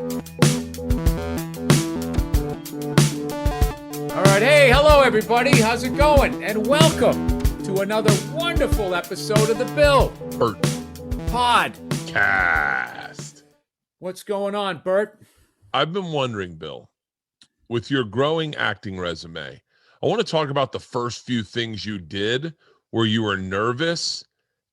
All right, hey, hello everybody. How's it going? And welcome to another wonderful episode of the Bert Podcast. What's going on, Bert? I've been wondering, Bill, with your growing acting resume, I want to talk about the first few things you did where you were nervous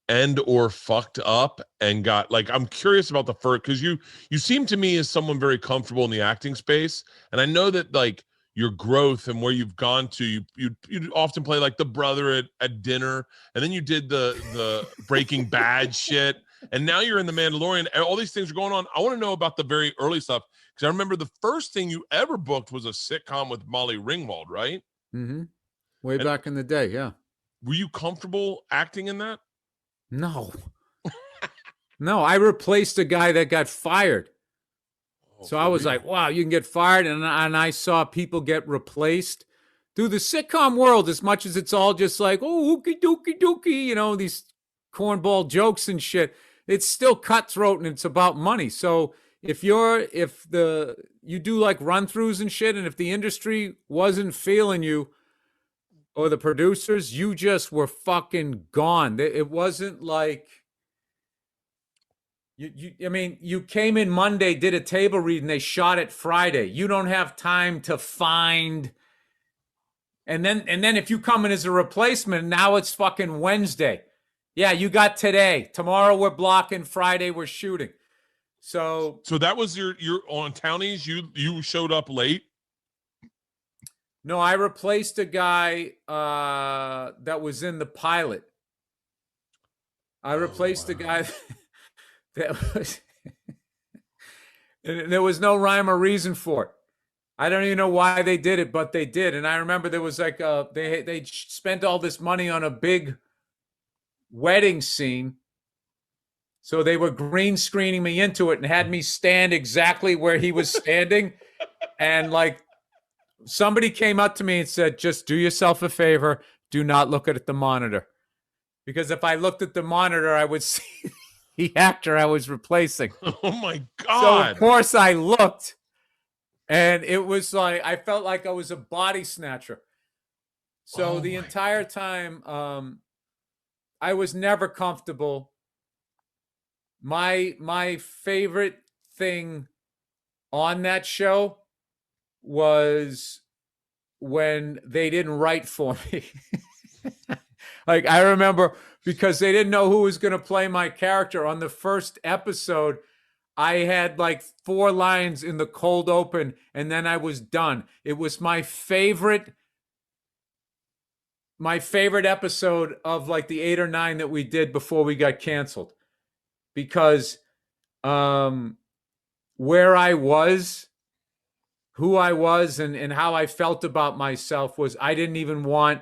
and or fucked up and got like, I'm curious about the first, because you seem to me as someone very comfortable in the acting space. And I know that like your growth and where you've gone to, you often play like the brother at dinner, and then you did the Breaking Bad shit, and now you're in The Mandalorian. All these things are going on. I want to know about the very early stuff, because I remember the first thing you ever booked was a sitcom with Molly Ringwald, right? Mm-hmm. Way back in the day, yeah. Were you comfortable acting in that? No. No, I replaced a guy that got fired. So I was like, wow, you can get fired. And I saw people get replaced. Through the sitcom world, as much as it's all just like, oh, ookie dookie dookie, you know, these cornball jokes and shit, it's still cutthroat and it's about money. So if you do like run-throughs and shit, and if the industry wasn't feeling you or the producers, you just were fucking gone. It wasn't like... You came in Monday, did a table read, and they shot it Friday. You don't have time to find, and then if you come in as a replacement, now it's fucking Wednesday. Yeah, you got today. Tomorrow we're blocking. Friday we're shooting. So that was your on Townies. You showed up late. No, I replaced a guy that was in the pilot. I replaced a guy. There was no rhyme or reason for it. I don't even know why they did it, but they did. And I remember there was like they spent all this money on a big wedding scene, so they were green screening me into it and had me stand exactly where he was standing. And like somebody came up to me and said, "Just do yourself a favor, do not look at the monitor," because if I looked at the monitor, I would see the actor I was replacing. Oh my God. So of course I looked, and it was like, I felt like I was a body snatcher. So the entire time, I was never comfortable. My favorite thing on that show was when they didn't write for me. Like, I remember, because they didn't know who was going to play my character on the first episode, I had like 4 lines in the cold open, and then I was done. It was my favorite episode of like the 8 or 9 that we did before we got canceled, because where I was, who I was, and how I felt about myself was, I didn't even want...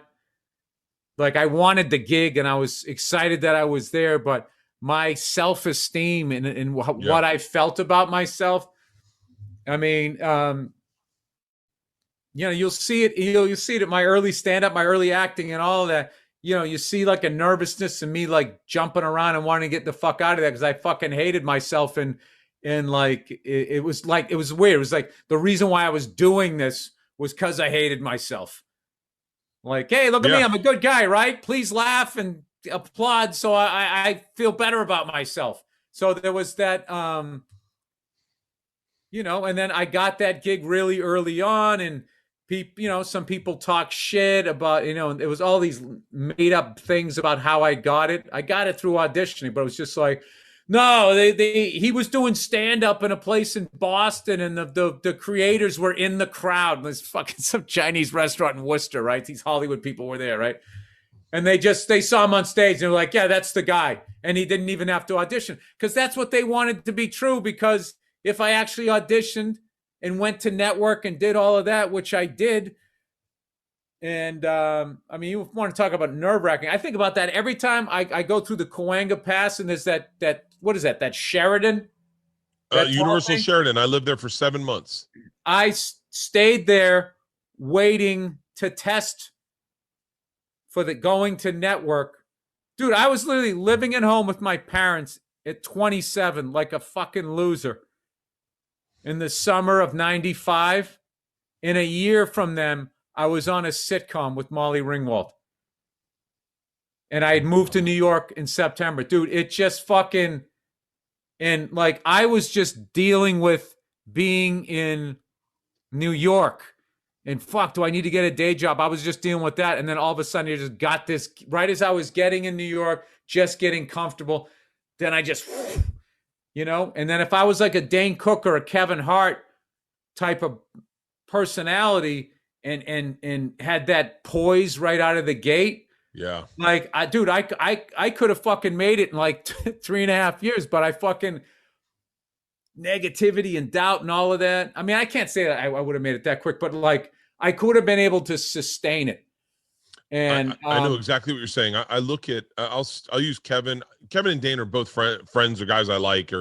Like, I wanted the gig and I was excited that I was there, but my self-esteem and what I felt about myself, I mean, you'll see it. You'll see it at my early stand-up, my early acting and all of that. You know, you see like a nervousness in me, like jumping around and wanting to get the fuck out of that, because I fucking hated myself. And like, it was weird. It was like the reason why I was doing this was because I hated myself. Like, hey, look at me. I'm a good guy, right? Please laugh and applaud so I feel better about myself. So there was that, and then I got that gig really early on, and some people talk shit about, it was all these made up things about how I got it. I got it through auditioning, but it was just like, no, he was doing stand-up in a place in Boston, and the creators were in the crowd. There's fucking some Chinese restaurant in Worcester, right? These Hollywood people were there, right? And they saw him on stage, and they were like, yeah, that's the guy. And he didn't even have to audition, because that's what they wanted to be true. Because if I actually auditioned and went to network and did all of that, which I did, and you want to talk about nerve-wracking. I think about that every time I go through the Cahuenga Pass, and there's that what is that? That Sheridan? Universal Sheridan. I lived there for 7 months. I stayed there waiting to test for the going to network. Dude, I was literally living at home with my parents at 27, like a fucking loser. in the summer of 95. In a year from them, I was on a sitcom with Molly Ringwald. And I had moved to New York in September. Dude, it just fucking, and like I was just dealing with being in New York. And fuck, do I need to get a day job? I was just dealing with that. And then all of a sudden, you just got this right as I was getting in New York, just getting comfortable. Then I just, and then if I was like a Dane Cook or a Kevin Hart type of personality and had that poise right out of the gate, Yeah. like I could have fucking made it in like 3.5 years, but I fucking negativity and doubt and all of that. I mean, I can't say that I would have made it that quick, but like I could have been able to sustain it. And I know exactly what you're saying. I look at I'll use Kevin. Kevin and Dane are both friends or guys I like,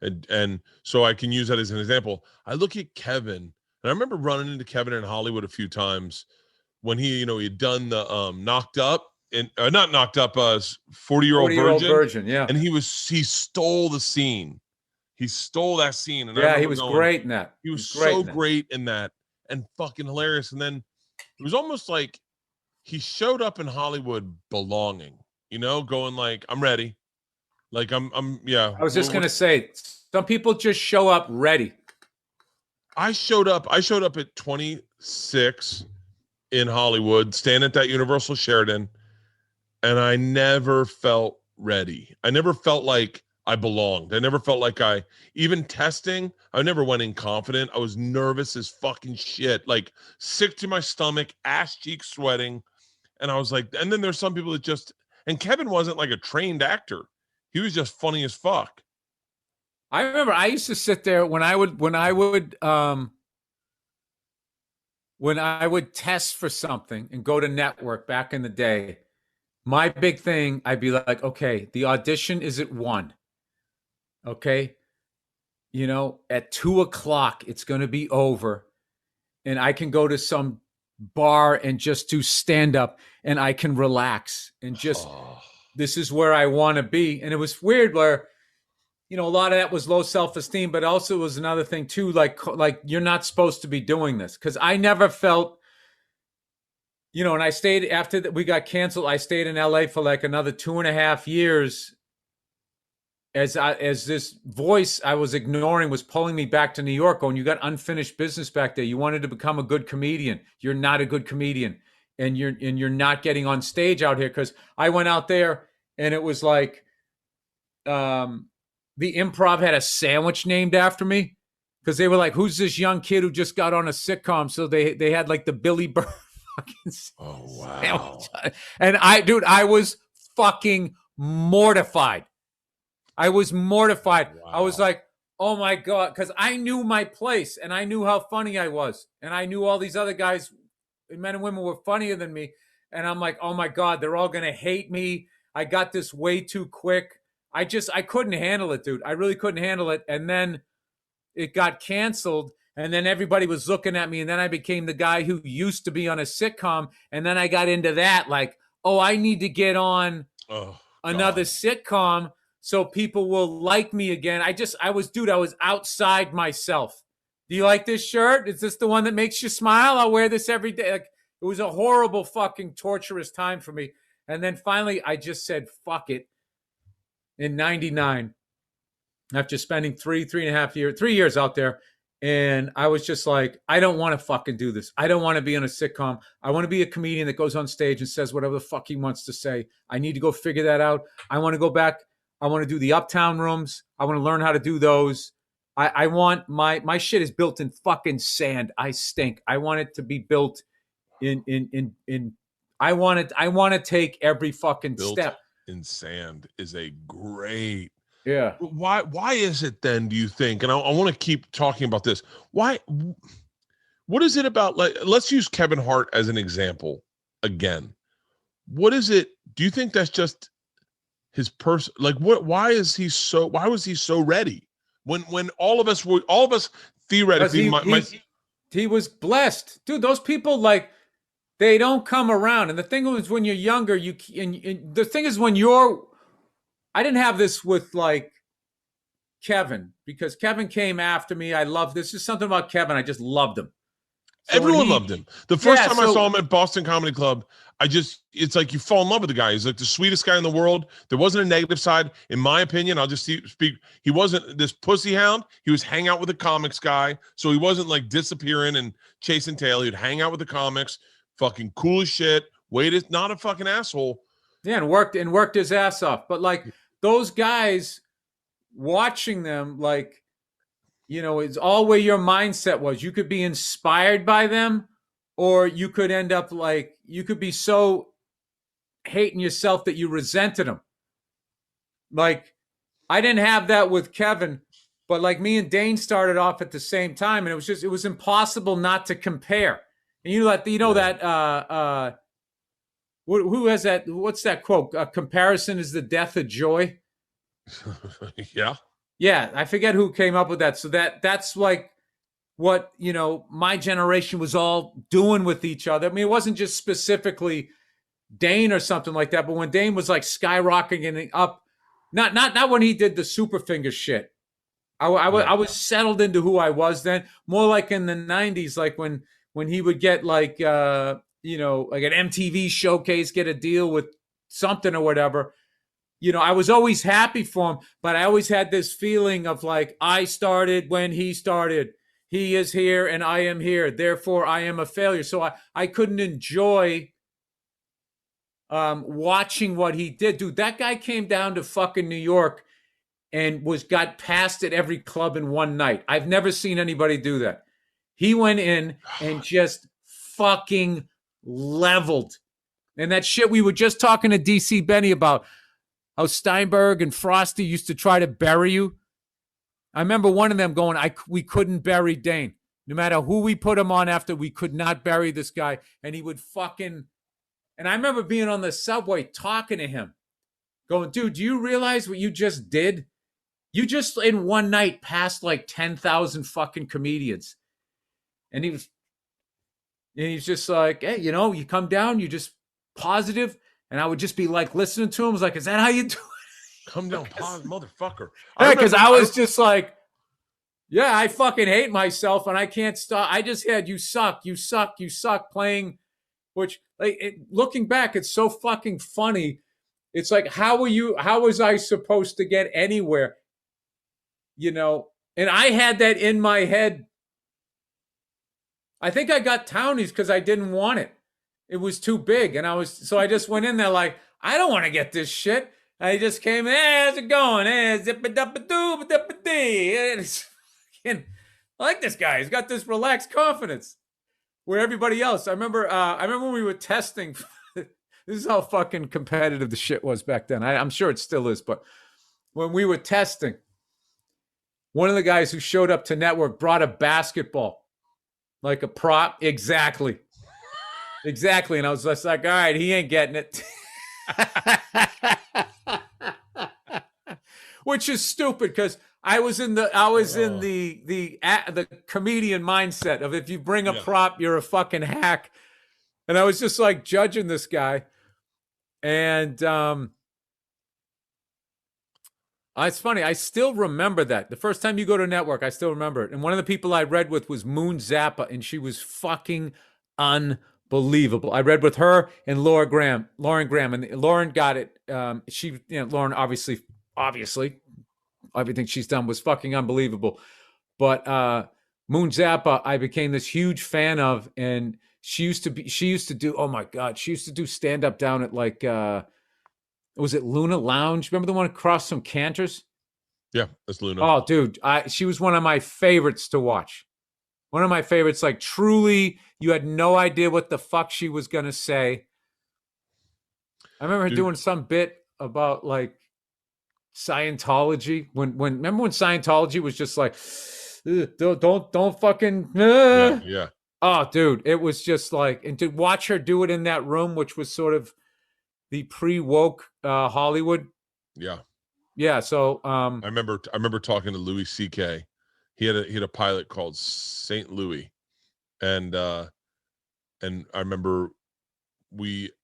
and so I can use that as an example. I look at Kevin, and I remember running into Kevin in Hollywood a few times when he had done the Knocked Up and not Knocked Up, 40-Year-Old Virgin, yeah, and he stole the scene. He stole that scene, and yeah, he was great in that. He was so great in that, and fucking hilarious. And then it was almost like he showed up in Hollywood belonging, going like, I'm ready. Like yeah. I was just going to say, some people just show up ready. I showed up at 26 in Hollywood, standing at that Universal Sheraton, and I never felt ready. I never felt like I belonged. I never felt like even testing, I never went in confident. I was nervous as fucking shit, like sick to my stomach, ass cheeks sweating. And I was like, and then there's some people that just, and Kevin wasn't like a trained actor. He was just funny as fuck. I remember I used to sit there when I would test for something and go to network back in the day. My big thing, I'd be like, okay, the audition is at 1. Okay. At 2:00, it's going to be over. And I can go to some bar and just do stand up and I can relax and just, this is where I want to be. And it was weird where, a lot of that was low self-esteem, but also was another thing too, like you're not supposed to be doing this. Cause I never felt, and I stayed after that we got canceled. I stayed in LA for like another 2.5 years as this voice I was ignoring was pulling me back to New York, going, you got unfinished business back there. You wanted to become a good comedian. You're not a good comedian. And you're not getting on stage out here. Cause I went out there and it was like, the Improv had a sandwich named after me. Cause they were like, who's this young kid who just got on a sitcom? So they had like the Billy Burr fucking sandwich. And I was fucking mortified. I was mortified. Wow. I was like, oh my God. Cause I knew my place and I knew how funny I was. And I knew all these other guys, men and women, were funnier than me. And I'm like, oh my God, they're all going to hate me. I got this way too quick. I couldn't handle it, dude. I really couldn't handle it. And then it got canceled. And then everybody was looking at me. And then I became the guy who used to be on a sitcom. And then I got into that, like, oh, I need to get on another sitcom so people will like me again. I was outside myself. Do you like this shirt? Is this the one that makes you smile? I'll wear this every day. Like, it was a horrible fucking torturous time for me. And then finally I just said, fuck it. In 99, after spending 3 years out there. And I was just like, I don't want to fucking do this. I don't want to be on a sitcom. I want to be a comedian that goes on stage and says whatever the fuck he wants to say. I need to go figure that out. I want to go back. I want to do the Uptown rooms. I want to learn how to do those. I want my shit is built in fucking sand. I stink. I want it to be built in I want to take every fucking built step. In sand is a great. Yeah. Why is it then, do you think? And I want to keep talking about this. Why? What is it about? Like, let's use Kevin Hart as an example again. What is it? Do you think that's just his person? Like, what? Why was he so ready? When all of us theoretically, he was blessed, dude. Those people, like, they don't come around. And the thing is, when you're younger, the thing is when you're. I didn't have this with like Kevin, because Kevin came after me. I love this. Is something about Kevin. I just loved him. So Everyone loved him. The first time I saw him at Boston Comedy Club, it's like you fall in love with the guy. He's like the sweetest guy in the world. There wasn't a negative side. In my opinion, I'll just speak. He wasn't this pussy hound. He was hang out with the comics guy. So he wasn't like disappearing and chasing tail. He'd hang out with the comics, fucking cool as shit. Not a fucking asshole. Yeah, and worked his ass off. But like those guys, watching them, like, you know, it's all where your mindset was. You could be inspired by them, or you could end up like, you could be so hating yourself that you resented them. Like, I didn't have that with Kevin, but like me and Dane started off at the same time, and it was impossible not to compare. And who has that? What's that quote? Comparison is the death of joy. Yeah. Yeah, I forget who came up with that. So that's like what, you know, my generation was all doing with each other. I mean, it wasn't just specifically Dane or something like that, but when Dane was like skyrocketing up, not when he did the super finger shit. I was settled into who I was then, more like in the 90s, like when he would get like you know, like an MTV showcase, get a deal with something or whatever. You know, I was always happy for him, but I always had this feeling of like, I started when he started. He is here and I am here. Therefore, I am a failure. So I couldn't enjoy watching what he did. Dude, that guy came down to fucking New York and got passed at every club in one night. I've never seen anybody do that. He went in and just fucking leveled. And that shit we were just talking to DC Benny about, how Steinberg and Frosty used to try to bury you. I remember one of them going, we couldn't bury Dane. No matter who we put him on after, we could not bury this guy. And he would fucking... And I remember being on the subway talking to him, going, dude, do you realize what you just did? You just in one night passed like 10,000 fucking comedians. And he's just like, hey, you know, you come down, you just positive. And I would just be like listening to him. I was like, is that how you do it? Come down, motherfucker. Yeah, because I was just like, yeah, I fucking hate myself and I can't stop. I just had you suck playing, which like looking back, it's so fucking funny. It's like, how was I supposed to get anywhere? You know, and I had that in my head. I think I got Townies because I didn't want it. It was too big. And so I just went in there like, I don't want to get this shit. I just came, hey, how's it going? Hey, zip-a-dub-a-doo-ba-dub-a-dee. I like this guy. He's got this relaxed confidence. Where everybody else, I remember when we were testing, this is how fucking competitive the shit was back then. I'm sure it still is, but when we were testing, one of the guys who showed up to network brought a basketball, like a prop. Exactly. And I was just like, all right, he ain't getting it. Which is stupid because I was in the comedian mindset of if you bring a prop, you're a fucking hack. And I was just like judging this guy. And it's funny. I still remember that. The first time you go to network, I still remember it. And one of the people I read with was Moon Zappa, and she was fucking unbelievable. I read with her and Lauren Graham, and Lauren got it. Lauren obviously, everything she's done was fucking unbelievable. But Moon Zappa, I became this huge fan of, and she used to do, oh my God, she used to do stand up down at like, was it Luna Lounge? Remember the one across from Cantor's? Yeah, that's Luna. Oh, dude, she was one of my favorites to watch. One of my favorites, like truly, you had no idea what the fuck she was going to say. I remember her doing some bit about like Scientology. Remember when Scientology was just like, don't fucking. Yeah. Oh, dude, it was just like, and to watch her do it in that room, which was sort of the pre-woke Hollywood. Yeah. Yeah. So I remember talking to Louis C.K. He had a pilot called St. Louis, and I remember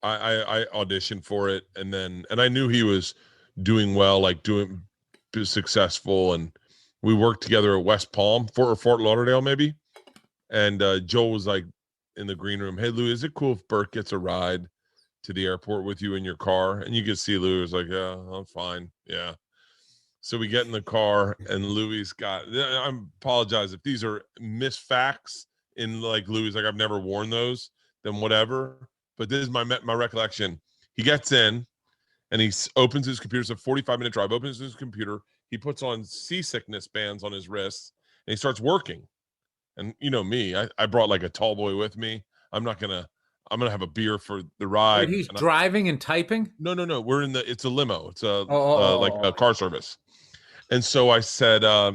I auditioned for it, and I knew he was doing well, like successful, and We worked together at West Palm, Fort Lauderdale, maybe. And Joel was like in the green room, "Hey, Lou, is it cool if Bert gets a ride to the airport with you in your car?" And you could see Lou was like, "Yeah, I'm fine. Yeah." So we get in the car, and Louis got. I apologize if these are misfacts. In like Louis, like I've never worn those. Then whatever. But this is my recollection. He gets in, and he opens his computer. It's a 45-minute drive. Opens his computer. He puts on seasickness bands on his wrists, and he starts working. And you know me, I brought like a tall boy with me. I'm not gonna. I'm gonna have a beer for the Wait, ride. he's driving and typing? No. We're in the. It's a limo. It's a Oh, oh, like oh, a oh. car service. And so I said, I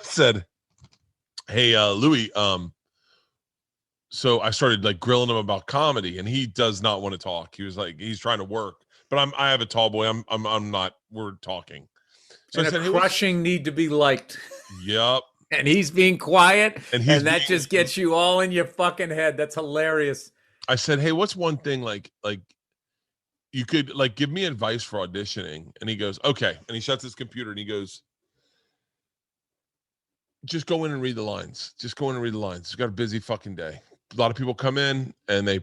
said, "Hey, Louis." So I started like grilling him about comedy, and he does not want to talk. He was like, he's trying to work, but I have a tall boy. I'm not. We're talking. So I And a said, "Hey, what's?" crushing need to be liked. Yep. And he's being quiet, And he's and that being. just gets you all in your fucking head. That's hilarious. I said, "Hey, what's one thing like you could like give me advice for auditioning?" And he goes, "Okay." And he shuts his computer and he goes, "Just go in and read the lines. Just go in and read the lines. He's got a busy fucking day. A lot of people come in and they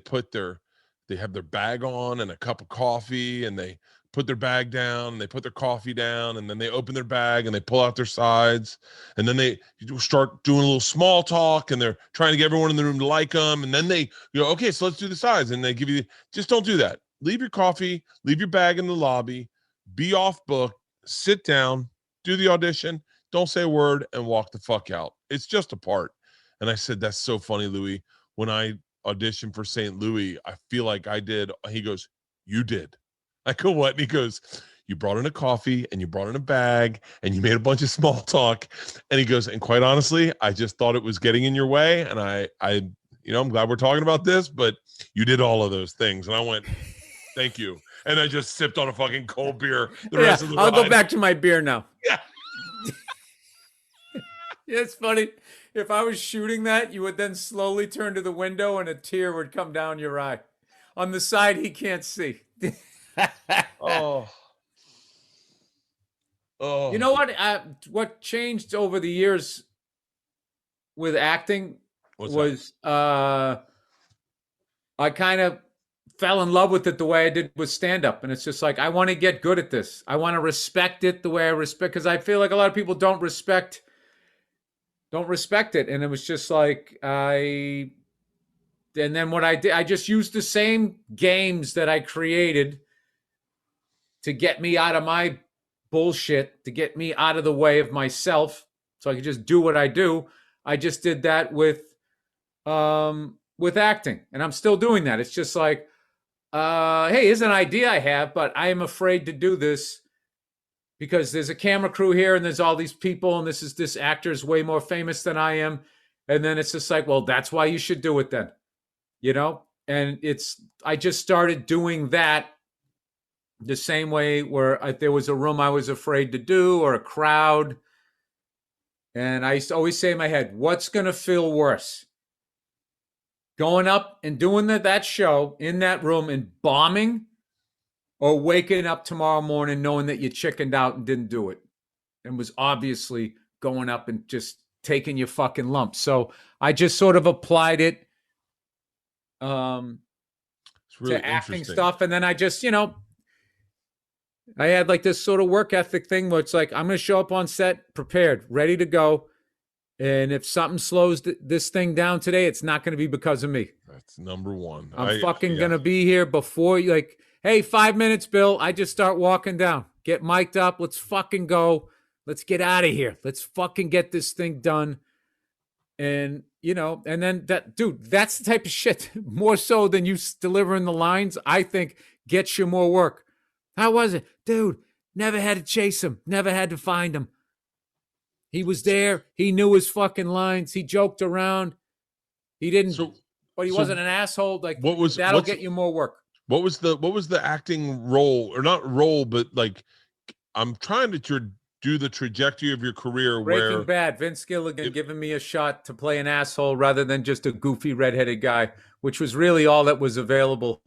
have their bag on and a cup of coffee, and they put their bag down and they put their coffee down, and then they open their bag and they pull out their sides, and then they start doing a little small talk, and they're trying to get everyone in the room to like them, and then they go, okay, so let's do the sides, and they give you just don't do that. Leave your coffee, leave your bag in the lobby, be off book, sit down, do the audition, don't say a word, and walk the fuck out. It's just a part." And I said, "That's so funny, Louis. When I auditioned for St. Louis, I feel like I did." He goes, "You did." I go, "What?" And he goes, "You brought in a coffee and you brought in a bag and you made a bunch of small talk." And he goes, "And quite honestly, I just thought it was getting in your way. And I'm glad we're talking about this, but you did all of those things." And I went, "Thank you." And I just sipped on a fucking cold beer the Yeah, rest of the I'll go ride. back to my beer now. Yeah. Yeah, it's funny. If I was shooting that, you would then slowly turn to the window and a tear would come down your eye. On the side he can't see. Oh. You Oh. know what changed over the years with acting What's that? was I kind of fell in love with it the way I did with stand up. And it's just like, I want to get good at this. I want to respect it the way I respect, because I feel like a lot of people don't respect it. And it was just like, and then what I did, I just used the same games that I created to get me out of my bullshit, to get me out of the way of myself so I could just do what I do. I just did that with acting, and I'm still doing that. It's just like, hey, here's an idea I have, but I am afraid to do this because there's a camera crew here and there's all these people, and this actor is way more famous than I am. And then it's just like, well, that's why you should do it then, you know? And I just started doing that the same way where there was a room I was afraid to do or a crowd. And I used to always say in my head, what's going to feel worse? Going up and doing that show in that room and bombing, or waking up tomorrow morning knowing that you chickened out and didn't do it and was obviously going up and just taking your fucking lumps. So I just sort of applied it It's really to acting interesting. stuff. And then I just, I had like this sort of work ethic thing where it's like, I'm going to show up on set prepared, ready to go. And if something slows this thing down today, it's not going to be because of me. That's number one. I'm fucking going to be here before you, like, hey, 5 minutes, Bill. I just start walking down. Get mic'd up. Let's fucking go. Let's get out of here. Let's fucking get this thing done. And, and then that's the type of shit, more so than you delivering the lines, I think gets you more work. How was it? Dude, never had to chase him. Never had to find him. He was there. He knew his fucking lines. He joked around. He didn't, but he wasn't an asshole. Like, that'll get you more work. What was the acting role, or not role, but like, I'm trying to do the trajectory of your career. Breaking Bad, Vince Gilligan giving me a shot to play an asshole rather than just a goofy redheaded guy, which was really all that was available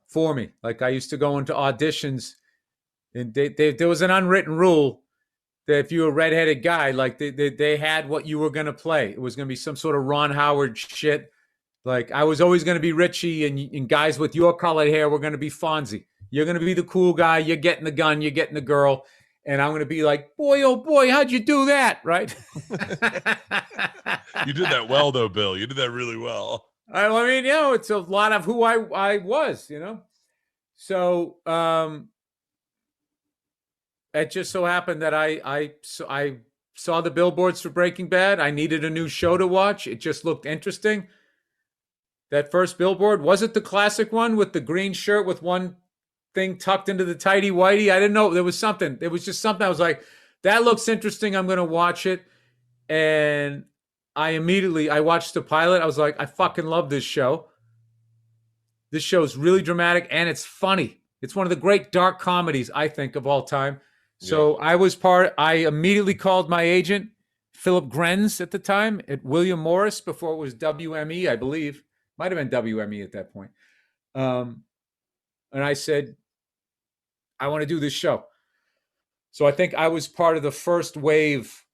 for me. Like, I used to go into auditions, and there was an unwritten rule that if you were a redheaded guy, like they had what you were gonna play. It was gonna be some sort of Ron Howard shit. Like I was always gonna be Richie, and guys with your colored hair were gonna be Fonzie. You're gonna be the cool guy. You're getting the gun. You're getting the girl. And I'm gonna be like, boy, oh boy, how'd you do that, right? You did that well, though, Bill. You did that really well. I mean, it's a lot of who I was, So it just so happened that I saw the billboards for Breaking Bad. I needed a new show to watch. It just looked interesting. That first billboard, was it the classic one with the green shirt with one thing tucked into the tighty whitey? I didn't know. There was something. It was just something. I was like, that looks interesting. I'm going to watch it. And I watched the pilot. I was like, I fucking love this show. This show is really dramatic and it's funny. It's one of the great dark comedies, I think, of all time. So I immediately called my agent, Philip Grenz at the time, at William Morris, before it was WME, I believe. Might have been WME at that point. And I said, I want to do this show. So I think I was part of the first wave,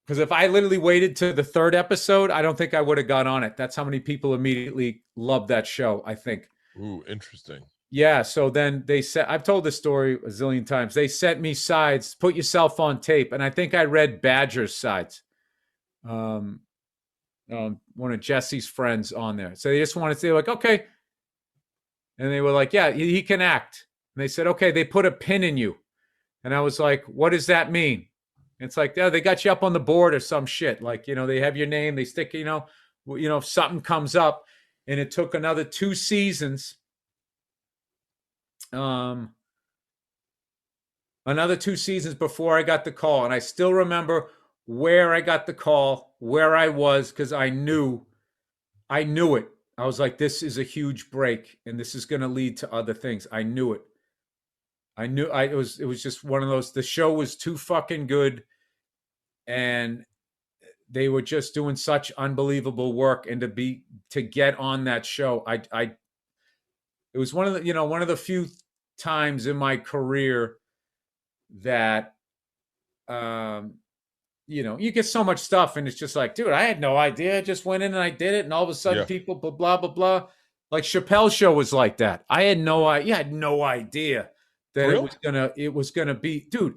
because if I literally waited to the third episode, I don't think I would have got on it. That's how many people immediately loved that show, I think. Ooh, interesting. Yeah, so then they said, I've told this story a zillion times. They sent me sides, put yourself on tape. And I think I read Badger's sides. One of Jesse's friends on there. So they just wanted to say, like, okay. And they were like, yeah, he can act. And they said, okay, they put a pin in you. And I was like, what does that mean? And it's like, yeah, they got you up on the board or some shit. Like, they have your name, they stick, if something comes up. And it took another 2 seasons. Another 2 seasons before I got the call. And I still remember where I got the call, where I was, because I knew it. I was like, this is a huge break and this is going to lead to other things. I knew it. It was just one of those, the show was too fucking good and they were just doing such unbelievable work. And to get on that show, it was one of the few times in my career that, you get so much stuff and it's just like, dude, I had no idea. I just went in and I did it. And all of a sudden people, blah, blah, blah, blah. Like Chappelle's show was like that. I had no idea that Really? it was gonna be, dude,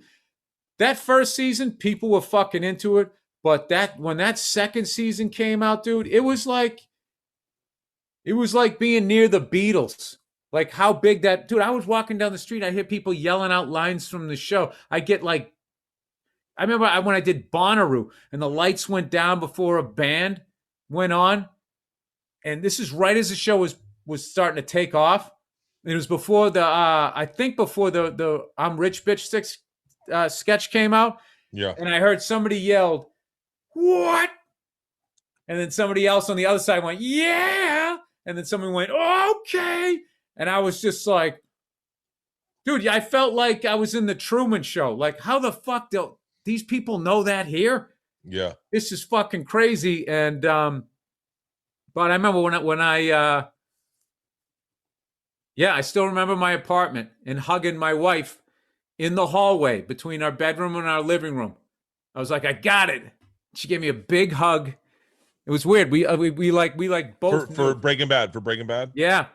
that first season, people were fucking into it. But when that second season came out, dude, it was like being near the Beatles. Like how big dude, I was walking down the street. I hear people yelling out lines from the show. I remember when I did Bonnaroo and the lights went down before a band went on. And this is right as the show was starting to take off. It was before before the I'm Rich Bitch sketch came out. Yeah. And I heard somebody yelled, "What?" And then somebody else on the other side went, "Yeah." And then somebody went, "Okay." And I was just like, dude, I felt like I was in the Truman Show. Like, how the fuck do these people know that here? Yeah. This is fucking crazy. And but I remember I still remember my apartment and hugging my wife in the hallway between our bedroom and our living room. I was like, I got it. She gave me a big hug. It was weird. We both for Breaking Bad. For Breaking Bad. Yeah.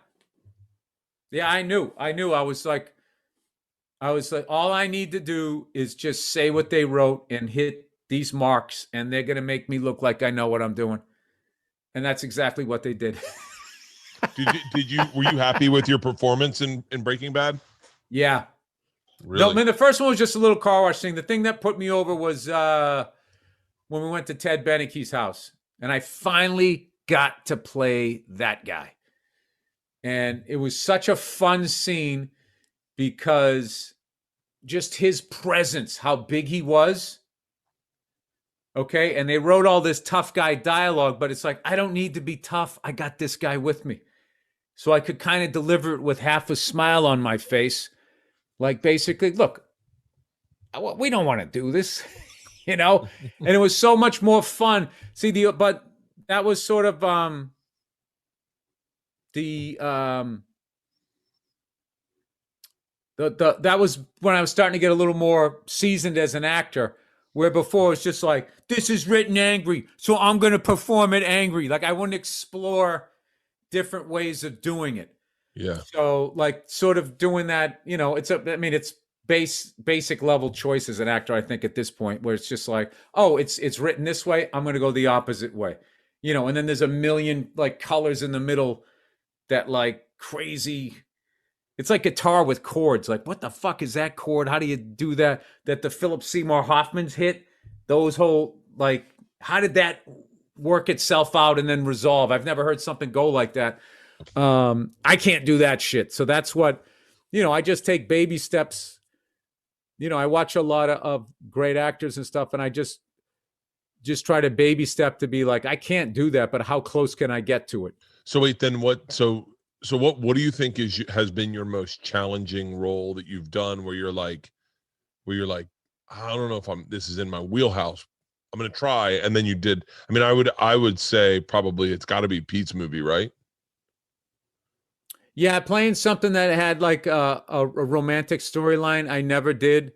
Yeah, I knew. I was like, all I need to do is just say what they wrote and hit these marks, and they're gonna make me look like I know what I'm doing. And that's exactly what they did. Were you happy with your performance in Breaking Bad? Yeah. Really? No, I mean, the first one was just a little car wash thing. The thing that put me over was when we went to Ted Beneke's house, and I finally got to play that guy. And it was such a fun scene because just his presence, how big he was. Okay. And they wrote all this tough guy dialogue, but it's like, I don't need to be tough. I got this guy with me. So I could kind of deliver it with half a smile on my face. Like basically, look, we don't want to do this, And it was so much more fun. But that was sort of, that was when I was starting to get a little more seasoned as an actor. Where before it's just like, this is written angry, so I'm going to perform it angry. Like I wouldn't explore different ways of doing it. Yeah. So like sort of doing that, I mean, it's basic level choice as an actor, I think, at this point, where it's just like, oh, it's written this way, I'm going to go the opposite way. And then there's a million like colors in the middle that like crazy. It's like guitar with chords. Like, what the fuck is that chord? How do you do that? That the Philip Seymour Hoffman's hit? Those whole, like, how did that work itself out and then resolve? I've never heard something go like that. I can't do that shit. So that's what, I just take baby steps. I watch a lot of great actors and stuff, and I just try to baby step to be like, I can't do that, but how close can I get to it? So wait, then what? So what do you think has been your most challenging role that you've done where you're like, I don't know if this is in my wheelhouse. I'm gonna try, and then you did. I mean, I would say probably it's got to be Pete's movie, right? Yeah, playing something that had like a romantic storyline. I never did.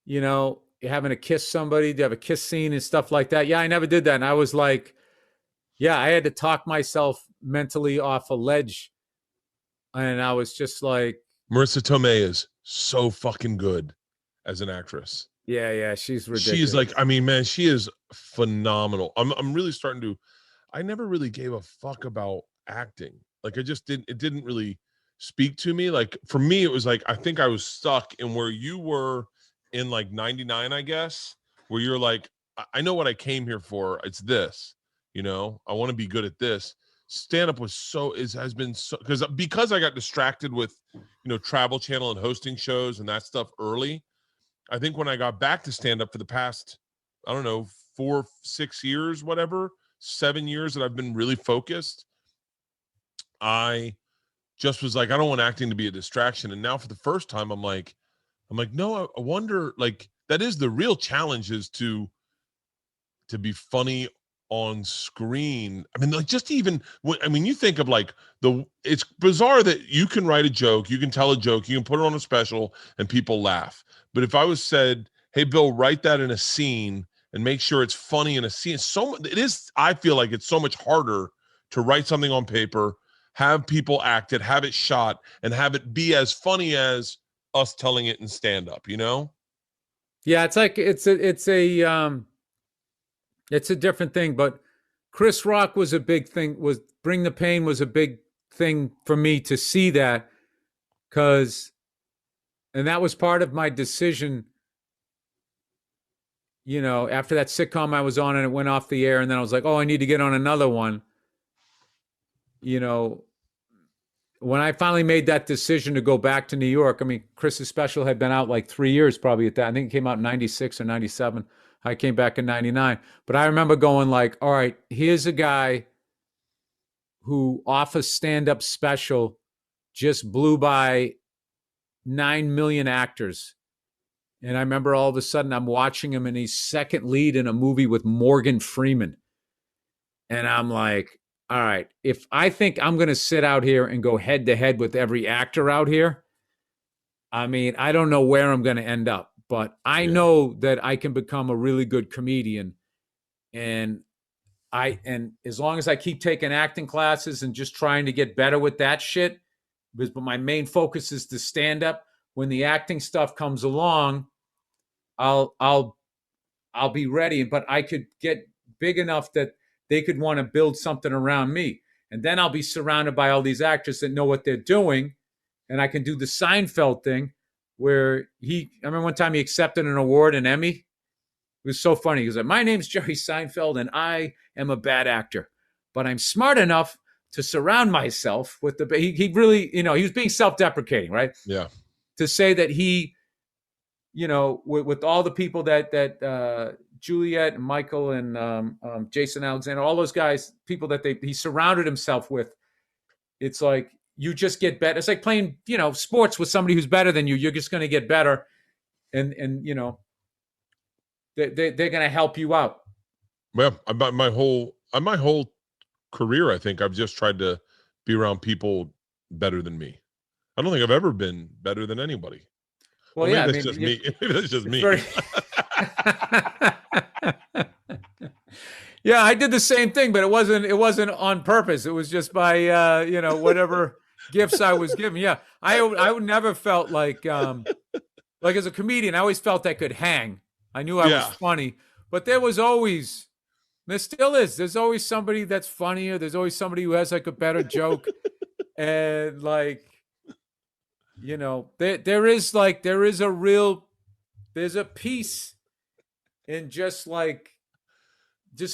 Having to kiss somebody, to have a kiss scene and stuff like that. Yeah, I never did that. And I was like, yeah, I had to talk myself mentally off a ledge. And I was just like, Marissa Tomei is so fucking good as an actress. yeah, yeah, she's She's ridiculous. like, I mean, man, she is phenomenal. I'm really starting to. I never really gave a fuck about acting. Like I just didn't. It didn't really speak to me. Like for me, it was like I think I was stuck in where you were in like '99, I guess, where you're like, I know what I came here for. It's this. I want to be good at this. Stand up was has been so because I got distracted with Travel Channel and hosting shows and that stuff early. I think when I got back to stand up for the past, I don't know, 4-6 years, whatever, 7 years that I've been really focused, I just was like, I don't want acting to be a distraction. And now for the first time, I'm like, no, I wonder, like, that is the real challenge, is to be funny on screen. I mean, like, just even you think of like it's bizarre that you can write a joke, you can tell a joke, you can put it on a special and people laugh. But if I was said, hey, Bill, write that in a scene and make sure it's funny in a scene, I feel like it's so much harder to write something on paper, have people act it, have it shot, and have it be as funny as us telling it in stand up, Yeah, it's like it's a different thing. But Chris Rock was a big thing. Was Bring the Pain was a big thing for me to see that, and that was part of my decision. After that sitcom I was on and it went off the air, and then I was like, oh, I need to get on another one. You know, when I finally made that decision to go back to New York, I mean, Chris's special had been out like 3 years probably at that. I think it came out in 96 or 97. I came back in 99. But I remember going like, all right, here's a guy who off a stand-up special just blew by 9 million actors. And I remember all of a sudden I'm watching him and he's second lead in a movie with Morgan Freeman. And I'm like, all right, if I think I'm going to sit out here and go head to head with every actor out here, I mean, I don't know where I'm going to end up, but I know that I can become a really good comedian. And as long as I keep taking acting classes and just trying to get better with that shit, but my main focus is to stand up. When the acting stuff comes along, I'll be ready. But I could get big enough that they could want to build something around me. And then I'll be surrounded by all these actors that know what they're doing. And I can do the Seinfeld thing where I remember one time he accepted an award, an Emmy. It was so funny. He was like, my name's Jerry Seinfeld and I am a bad actor, but I'm smart enough to surround myself with he really, he was being self-deprecating, right? Yeah. To say that he, with all the people that Juliet and Michael and Jason Alexander, all those guys, people that he surrounded himself with, it's like you just get better. It's like playing, sports with somebody who's better than you. You're just going to get better, and they're going to help you out. Well, my whole career, I think I've just tried to be around people better than me. I don't think I've ever been better than anybody. Well, maybe yeah, that's just me. Maybe that's just me. Yeah, I did the same thing, but it wasn't on purpose. It was just by whatever gifts I was given. Yeah, I would never felt like as a comedian, I always felt I could hang. I knew I was Yeah. funny, but there still is. There's always somebody that's funnier. There's always somebody who has like a better joke, and there's a piece in just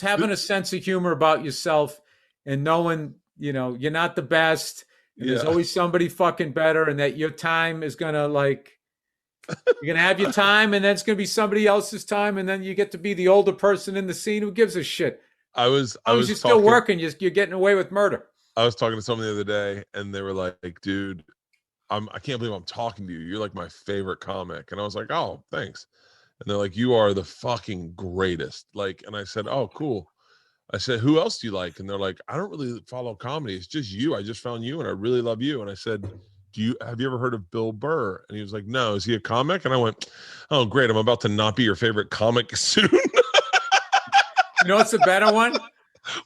having a sense of humor about yourself and knowing, you're not the best and there's Yeah. always somebody fucking better and that your time is going to you're going to have your time and then it's going to be somebody else's time. And then you get to be the older person in the scene. Who gives a shit? I As long as was you're still talking working, you're getting away with murder. I was talking to someone the other day and they were like, dude, I can't believe I'm talking to you. You're like my favorite comic. And I was like, oh, thanks. And they're like, you are the fucking greatest. Like, and I said, oh, cool. I said, who else do you like? And they're like, I don't really follow comedy. It's just you. I just found you and I really love you. And I said, have you ever heard of Bill Burr? And he was like, no, is he a comic? And I went, oh, great. I'm about to not be your favorite comic soon. You know what's a better one?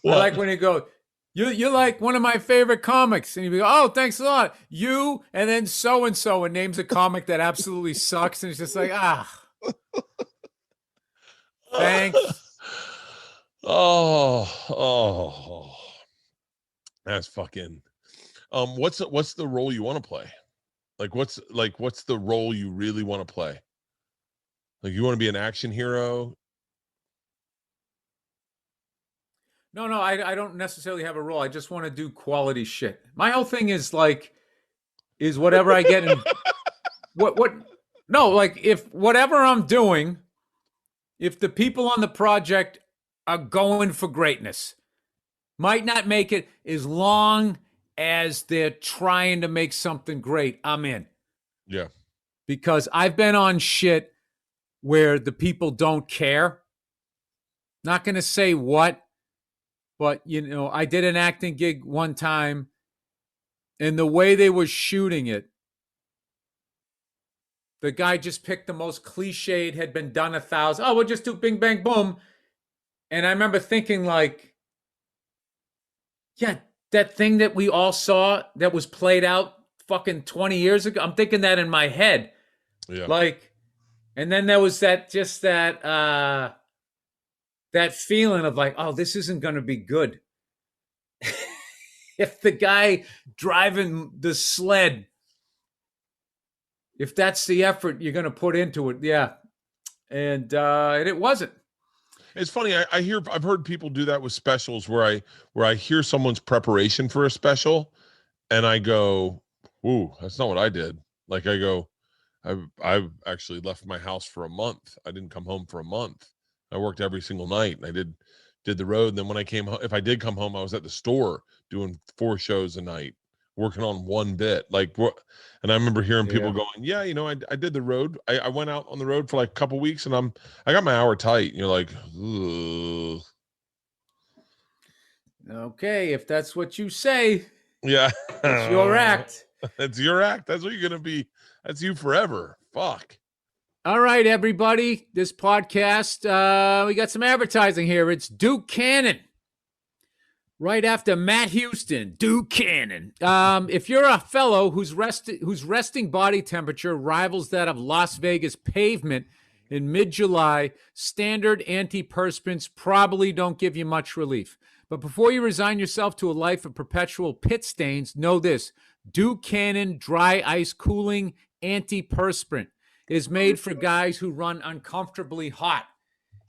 What? I like when you go, you're like one of my favorite comics. And you go, oh, thanks a lot. You, and then so-and-so, and names a comic that absolutely sucks. And it's just like, thanks. Oh, that's fucking. What's the role you want to play? What's the role you really want to play? Like, you want to be an action hero? No, I don't necessarily have a role. I just want to do quality shit. My whole thing is whatever I get in what no, like if whatever I'm doing, if the people on the project are going for greatness, might not make it as long as they're trying to make something great, I'm in. Yeah. Because I've been on shit where the people don't care. Not going to say what, but I did an acting gig one time and the way they were shooting it, the guy just picked the most cliched, had been done 1,000. Oh, we'll just do bing, bang, boom. And I remember thinking yeah, that thing that we all saw that was played out fucking 20 years ago. I'm thinking that in my head. Yeah. And then there was that feeling of oh, this isn't going to be good. If the guy driving the sled, if that's the effort you're going to put into it, yeah. And it wasn't. It's funny. I've heard people do that with specials where I hear someone's preparation for a special, and I go, "Ooh, that's not what I did." Like I go, I've actually left my house for a month. I didn't come home for a month. I worked every single night, and I did the road. And then when I came home, if I did come home, I was at the store doing 4 shows a night, working on one bit. And I remember hearing people going, yeah, I did the road. I went out on the road for like a couple weeks and I got my hour tight. And you're like, ugh. Okay, if that's what you say. Yeah. It's your act. It's your act. That's what you're going to be. That's you forever. Fuck. All right, everybody. This podcast, we got some advertising here. It's Duke Cannon. Right after Matt Houston, Duke Cannon. If you're a fellow whose resting body temperature rivals that of Las Vegas pavement in mid-July, standard antiperspirants probably don't give you much relief. But before you resign yourself to a life of perpetual pit stains, know this: Duke Cannon Dry Ice Cooling Antiperspirant is made for guys who run uncomfortably hot.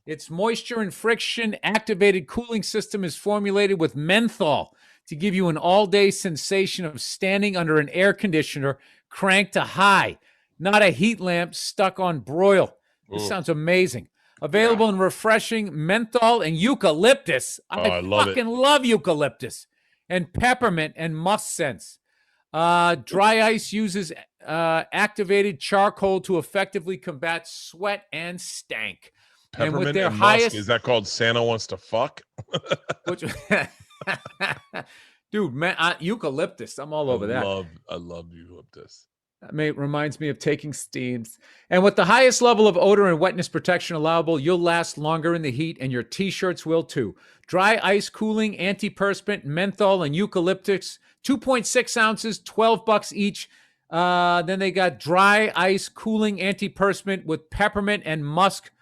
Its moisture and friction activated cooling system is formulated with menthol to give you an all-day sensation of standing under an air conditioner cranked to high, not a heat lamp stuck on broil. This sounds amazing. Available in refreshing menthol and eucalyptus. I fucking love eucalyptus. And peppermint and musk scents. Dry ice uses activated charcoal to effectively combat sweat and stank. Peppermint and with their and highest, musk, is that called Santa Wants to Fuck? which, dude, man, eucalyptus. I'm all over that. I love eucalyptus. Reminds me of taking steams. And with the highest level of odor and wetness protection allowable, you'll last longer in the heat, and your t-shirts will too. Dry ice cooling, antiperspirant, menthol, and eucalyptus, 2.6 ounces, $12 each. Then they got dry ice cooling antiperspirant with peppermint and musk.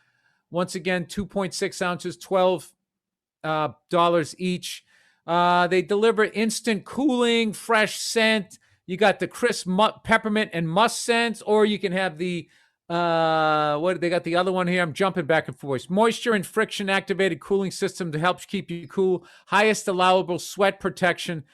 Once again, 2.6 ounces, $12 each. They deliver instant cooling, fresh scent. You got the crisp peppermint and musk scents, or you can have the what they got the other one here. I'm jumping back and forth. Moisture and friction activated cooling system to help keep you cool. Highest allowable sweat protection.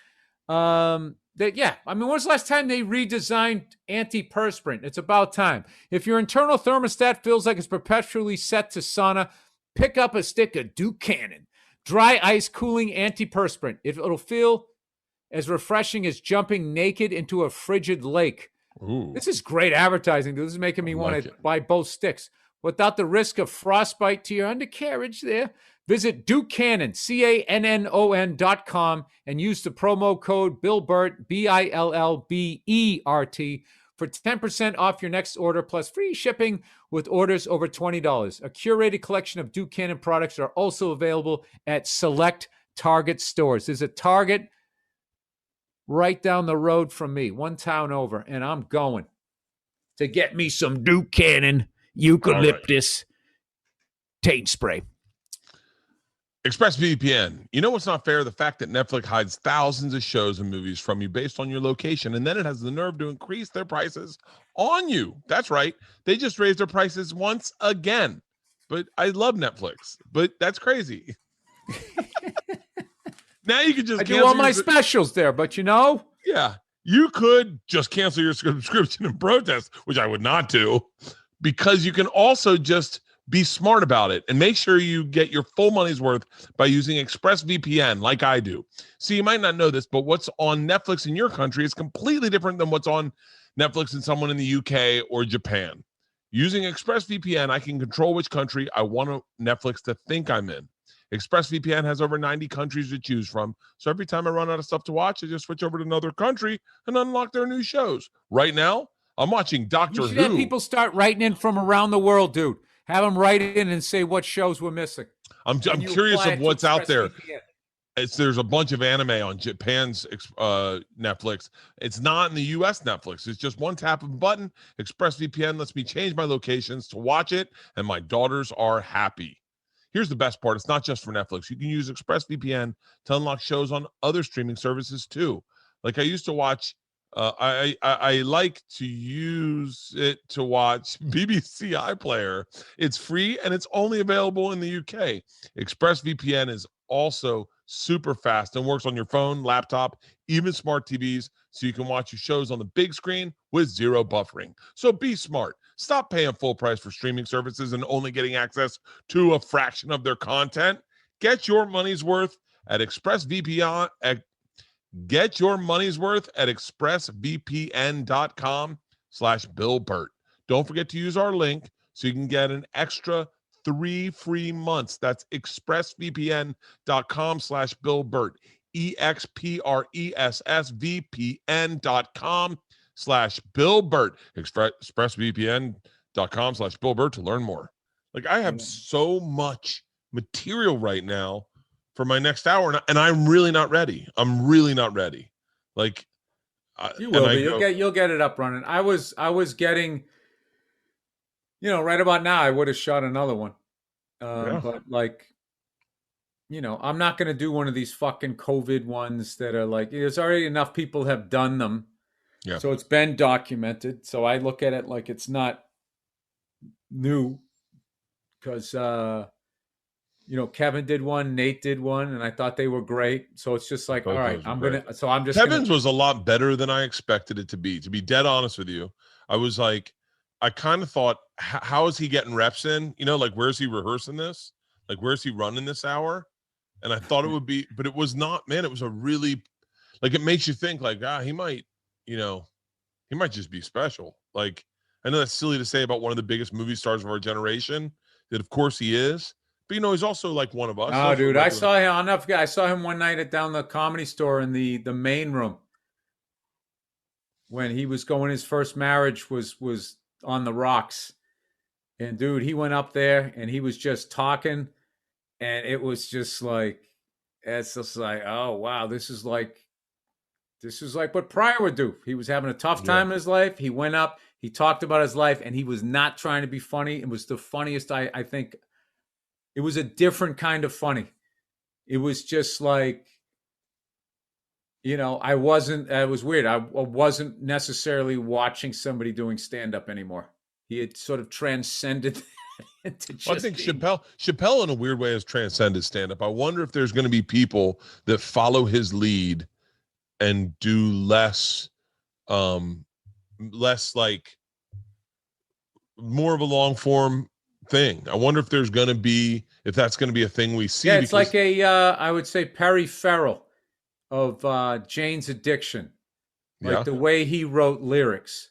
Yeah, I mean, when's the last time they redesigned antiperspirant? It's about time. If your internal thermostat feels like it's perpetually set to sauna, pick up a stick of Duke Cannon. Dry ice cooling antiperspirant. It'll feel as refreshing as jumping naked into a frigid lake. Ooh, This is great advertising. This is making me want to buy both sticks without the risk of frostbite to your undercarriage there. Visit Duke Cannon, CANNON.com, and use the promo code BILLBERT, BILLBERT, for 10% off your next order plus free shipping with orders over $20. A curated collection of Duke Cannon products are also available at select Target stores. There's a Target right down the road from me, one town over, and I'm going to get me some Duke Cannon eucalyptus taint spray. ExpressVPN. You know what's not fair? The fact that Netflix hides thousands of shows and movies from you based on your location, and then it has the nerve to increase their prices on you. That's right. They just raised their prices once again. But I love Netflix, but that's crazy. Now you can just I do all my specials there, but you know? Yeah. You could just cancel your subscription and protest, which I would not do, because you can also just be smart about it and make sure you get your full money's worth by using ExpressVPN like I do. See, you might not know this, but what's on Netflix in your country is completely different than what's on Netflix in someone in the UK or Japan. Using ExpressVPN, I can control which country I want Netflix to think I'm in. ExpressVPN has over 90 countries to choose from, so every time I run out of stuff to watch, I just switch over to another country and unlock their new shows. Right now, I'm watching Doctor Who. You should have people start writing in from around the world, dude. Have them write in and say what shows we're missing. I'm curious of what's out there. There's a bunch of anime on Japan's Netflix. It's not in the U.S. Netflix. It's just one tap of a button. ExpressVPN lets me change my locations to watch it, and my daughters are happy. Here's the best part. It's not just for Netflix. You can use ExpressVPN to unlock shows on other streaming services too. Like I used to watch, I like to use it to watch BBC iPlayer. It's free and it's only available in the UK. ExpressVPN is also super fast and works on your phone, laptop, even smart TVs, so you can watch your shows on the big screen with zero buffering. So be smart. Stop paying full price for streaming services and only getting access to a fraction of their content. Get your money's worth at ExpressVPN. Get your money's worth at expressvpn.com/BillBert. Don't forget to use our link so you can get an extra 3 free months. That's expressvpn.com/BillBert. expressvpn.com/BillBert. expressvpn.com/BillBert to learn more. Like I have so much material right now for my next hour, and I'm really not ready. Like you will be. You'll get it up running. I was getting, right about now I would have shot another one. But like, I'm not going to do one of these fucking COVID ones that are like, there's already enough people have done them. Yeah. So it's been documented. So I look at it like it's not new because, Kevin did one, Nate did one, and I thought they were great. So it's just like, all right, Kevin's was a lot better than I expected it to be. To be dead honest with you, I was like, I kind of thought, how is he getting reps in? Like, where's he rehearsing this? Like, where's he running this hour? And I thought it would be, but it was not, man. It was a really, like, it makes you think like, he might, he might just be special. Like, I know that's silly to say about one of the biggest movie stars of our generation, that of course he is, but he's also like one of us. Oh, dude, I saw him. I'll never forget. I saw him one night down the Comedy Store in the main room. when he was going, his first marriage was on the rocks. And dude, he went up there and he was just talking, and it was just like, it's just like, oh wow, this is like what Pryor would do. He was having a tough Yeah. time in his life. He went up, he talked about his life, and he was not trying to be funny. It was the funniest. I think it was a different kind of funny. It was just like, I wasn't. It was weird. I wasn't necessarily watching somebody doing stand up anymore. He had sort of transcended into Well, I just think being. Chappelle in a weird way has transcended stand-up. I wonder if there's going to be people that follow his lead and do less like more of a long form thing. I wonder if that's going to be a thing we see, Yeah, it's because like I would say Perry Farrell of Jane's Addiction, like yeah, the way he wrote lyrics,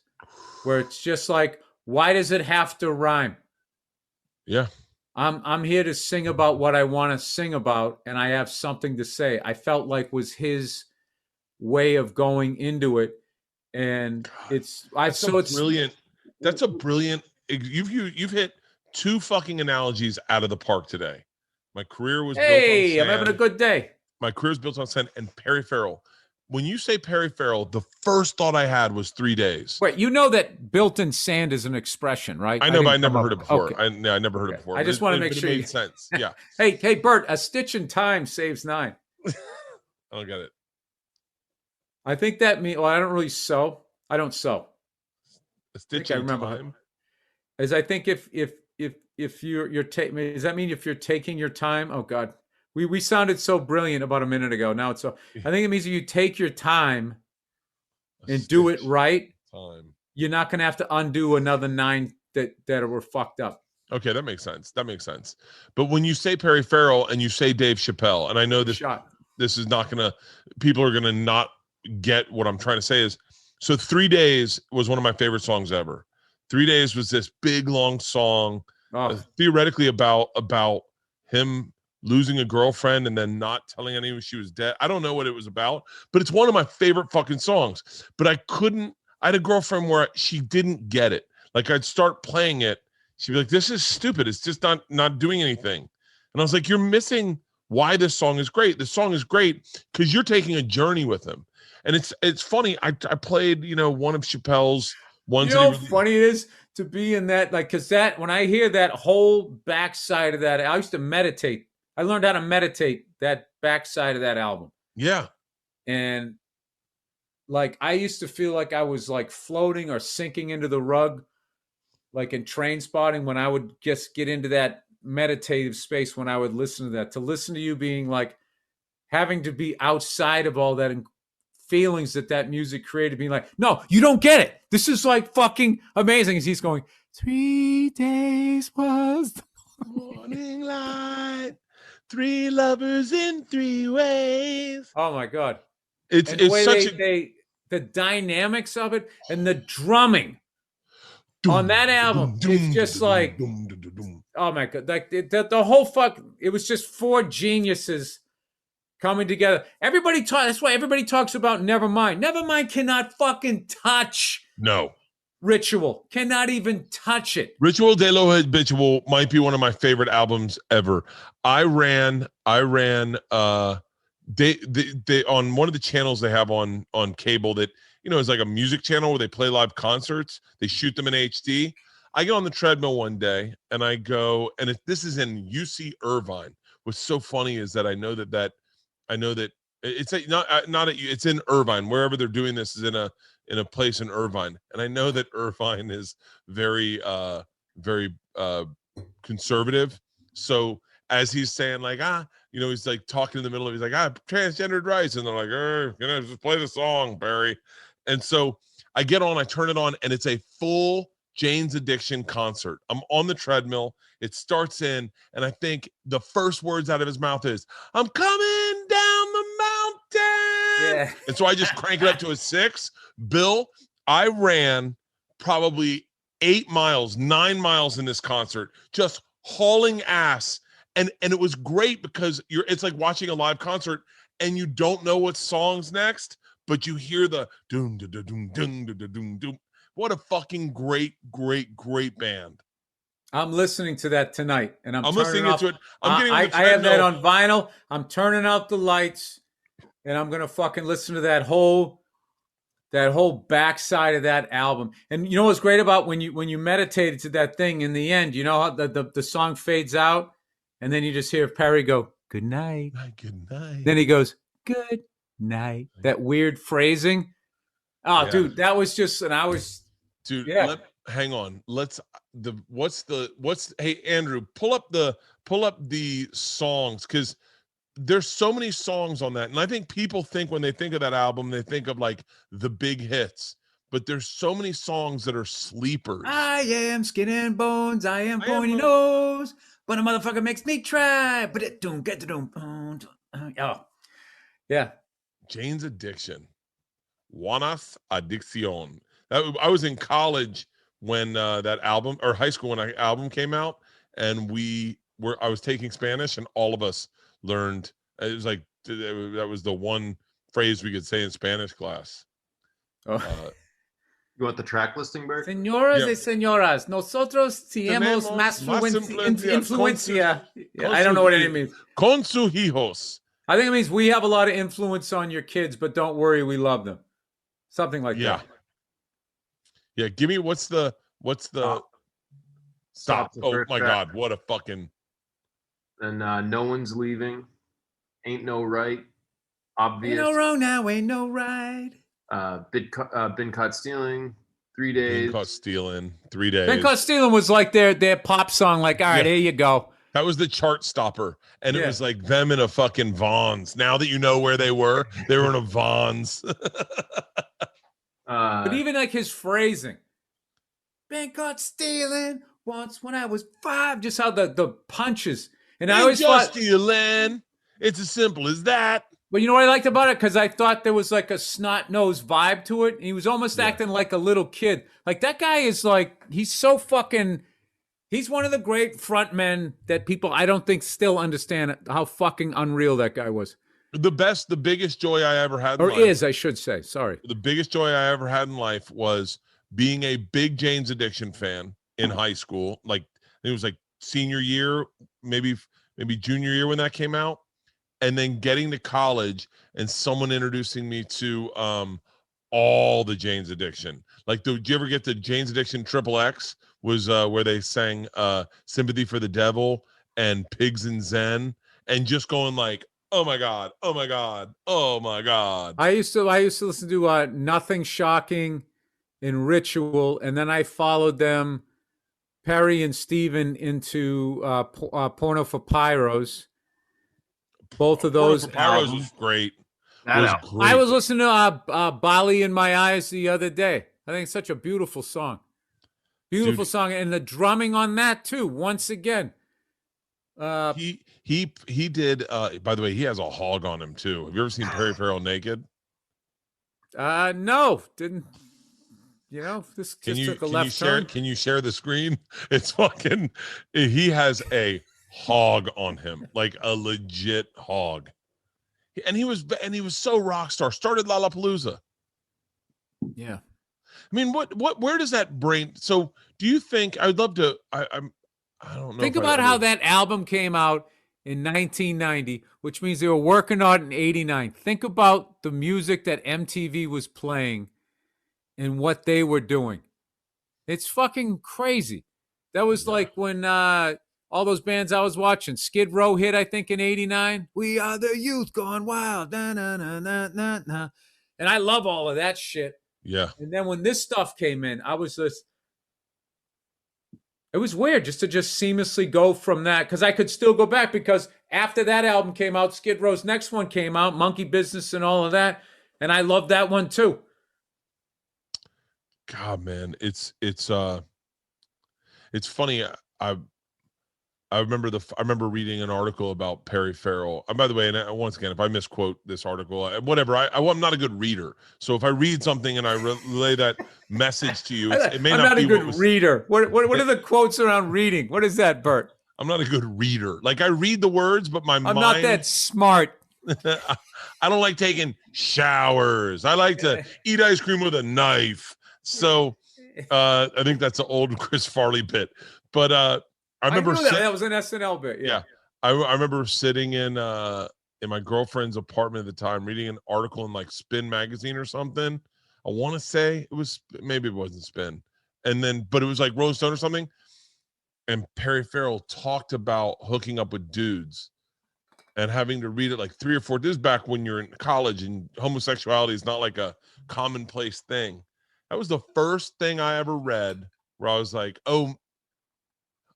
where it's just like, why does it have to rhyme? yeah. I'm here to sing about what I want to sing about, and I have something to say. I felt like was his way of going into it, and That's a brilliant. That's a brilliant. You've hit two fucking analogies out of the park today. My career was built on Hey, I'm having a sand. good day. My career is built on sand and Perry Farrell. When you say Perry Farrell, the first thought I had was 3 days. Wait, you know that built in sand is an expression, right? I know, but I didn't come never up. heard it before. Okay, I never heard it okay. before. I But just want to make it sure made you. sense. Yeah. Hey, Bert, a stitch in time saves 9. I don't get it. I think that means. Well, I don't really sew. I don't sew. A I think stitch I in remember. time. As I think if you're taking, does that mean if you're taking your time? Oh God, we sounded so brilliant about a minute ago. Now it's so. I think it means if you take your time A and do it stitch right, time. you're not going to have to undo another 9 that were fucked up. Okay, that makes sense. That makes sense. But when you say Perry Farrell and you say Dave Chappelle, and I know Good shot. this is not gonna, people are gonna not get what I'm trying to say is, so 3 Days was one of my favorite songs ever. 3 Days was this big long song, Oh, theoretically about him losing a girlfriend and then not telling anyone she was dead. I don't know what it was about, but it's one of my favorite fucking songs. But I had a girlfriend where she didn't get it. Like I'd start playing it, she'd be like, "This is stupid. It's just not doing anything." And I was like, "You're missing why this song is great. This song is great because you're taking a journey with him." And it's funny. I played, one of Chappelle's you ones that he know how really. funny it is to be in that, like, because that when I hear that whole backside of that, I used to meditate. I learned how to meditate that backside of that album, Yeah. and like I used to feel like I was like floating or sinking into the rug, like in Train Spotting, when I would just get into that meditative space when I would listen to that. To listen to you being like having to be outside of all that and feelings that music created, being like, no, you don't get it. This is like fucking amazing. As he's going, 3 days was the Morning light, 3 lovers in 3 ways. oh my god. It's And the it's way such a they the dynamics of it and the drumming on doom, that album doom, is doom, just doom, like, doom, doom, doom, doom. oh my god, like the whole fuck, it was just 4 geniuses coming together. Everybody talk. That's why everybody talks about Nevermind. Nevermind cannot fucking touch No. Ritual. Cannot even touch it. Ritual de lo Habitual might be one of my favorite albums ever. I ran they on one of the channels they have on cable that is like a music channel where they play live concerts. They shoot them in HD. I get on the treadmill one day and I go, and this is in UC Irvine. What's so funny is that I know that it's it's in Irvine. Wherever they're doing this is in a place in Irvine, and I know that Irvine is very very conservative. So as he's saying like he's like talking in the middle of, he's like transgendered rights, and they're like just play the song, Barry. And so I get on, I turn it on, and it's a full Jane's Addiction concert. I'm on the treadmill. It starts in, and I think the first words out of his mouth is, "I'm coming down the mountain." Yeah. And so I just crank it up to a 6. Bill, I ran probably 8 miles, 9 miles in this concert, just hauling ass. And it was great because it's like watching a live concert and you don't know what song's next, but you hear the doom da da doom doom da da doom doom. What a fucking great band. I'm listening to that tonight, and I'm I'm turning listening off. to it. I'm getting on the I have that treadmill. on vinyl. I'm turning out the lights, and I'm gonna fucking listen to that whole backside of that album. And you know what's great about when you meditated to that thing in the end, you know how the song fades out, and then you just hear Perry go, "Good night." Good night. Then he goes, "Good night." That weird phrasing. Oh, Yeah. dude, that was just, and I was, Dude, yeah. hang on. Hey Andrew, pull up the songs, because there's so many songs on that. And I think people think when they think of that album, they think of like the big hits, but there's so many songs that are sleepers. I am skin and bones. I am pointy nose, but a motherfucker makes me try. But it don't get to don't. Oh, yeah. Jane's Addiction. Juanas Adicción. I was in college when that album, or high school when that album came out, and I was taking Spanish, and all of us learned. It was like that was the one phrase we could say in Spanish class. Oh. You want the track listing, Bert? Señoras y señoras, nosotros tenemos más influencia. I don't know what it means. Con sus hijos. I think it means we have a lot of influence on your kids, but don't worry, we love them. Something like that. Yeah, give me what's the stop. Oh my God, what a fucking. And No One's Leaving, Ain't No Right, Obvious. Ain't no wrong now, ain't no right. Been Caught Stealing, 3 Days. Been Caught Stealing, 3 Days. Been Caught Stealing was like their pop song. Like, all right, here you go. That was the chart stopper, and it was like them in a fucking Vons. Now that you know where they were in a Vons. But even like his phrasing, been caught stealing once when I was 5. Just how the punches, and I always thought stealing. It's as simple as that. But you know what I liked about it? Because I thought there was like a snot-nosed vibe to it. He was almost acting like a little kid. Like that guy is like, he's so fucking. He's one of the great frontmen that people I don't think still understand how fucking unreal that guy was. The biggest joy I ever had. Or is, I should say. Sorry. The biggest joy I ever had in life was being a big Jane's Addiction fan in high school. Like it was like senior year, maybe junior year when that came out. And then getting to college and someone introducing me to all the Jane's Addiction. Like, did you ever get the Jane's Addiction XXX? Was where they sang Sympathy for the Devil and Pigs in Zen, and just going like, oh my God, oh my God, oh my God. I used to listen to Nothing Shocking and Ritual, and then I followed them, Perry and Steven, into Porno for Pyros. Both of those albums was great. I was listening to Bali in My Eyes the other day. I think it's such a beautiful song. Beautiful song, and the drumming on that too. Once again, he did. By the way, he has a hog on him too. Have you ever seen Perry Farrell naked? No, didn't. You know, this just took a left turn. Can you share the screen? It's fucking. He has a hog on him, like a legit hog, and he was so rock star. Started Lollapalooza. Yeah. I mean, where does that brain? So, do you think? I'd love to. I don't know. Think about how that album came out in 1990, which means they were working on it in 89. Think about the music that MTV was playing and what they were doing. It's fucking crazy. That was like when all those bands I was watching, Skid Row hit, I think, in 89. We are the youth gone wild. Na, na, na, na, na, na. And I love all of that shit. Yeah. And then when this stuff came in, I was just, it was weird just to seamlessly go from that, because I could still go back, because after that album came out, Skid Row's next one came out, Monkey Business and all of that, and I loved that one too. God, man, it's funny. I remember reading an article about Perry Farrell. And by the way, and once again, if I misquote this article, whatever, I'm not a good reader. So if I read something and I relay that message to you, it may not be. I'm not a good reader. What are the quotes around reading? What is that, Bert? I'm not a good reader. Like I read the words, but my mind. I'm not that smart. I don't like taking showers. I like to eat ice cream with a knife. So I think that's an old Chris Farley bit. But I remember knew that was an SNL bit. Yeah. I remember sitting in my girlfriend's apartment at the time, reading an article in like Spin magazine or something. I want to say maybe it wasn't Spin, but it was like Rolling Stone or something. And Perry Farrell talked about hooking up with dudes and having to read it like 3 or 4. This is back when you're in college and homosexuality is not like a commonplace thing. That was the first thing I ever read where I was like, oh,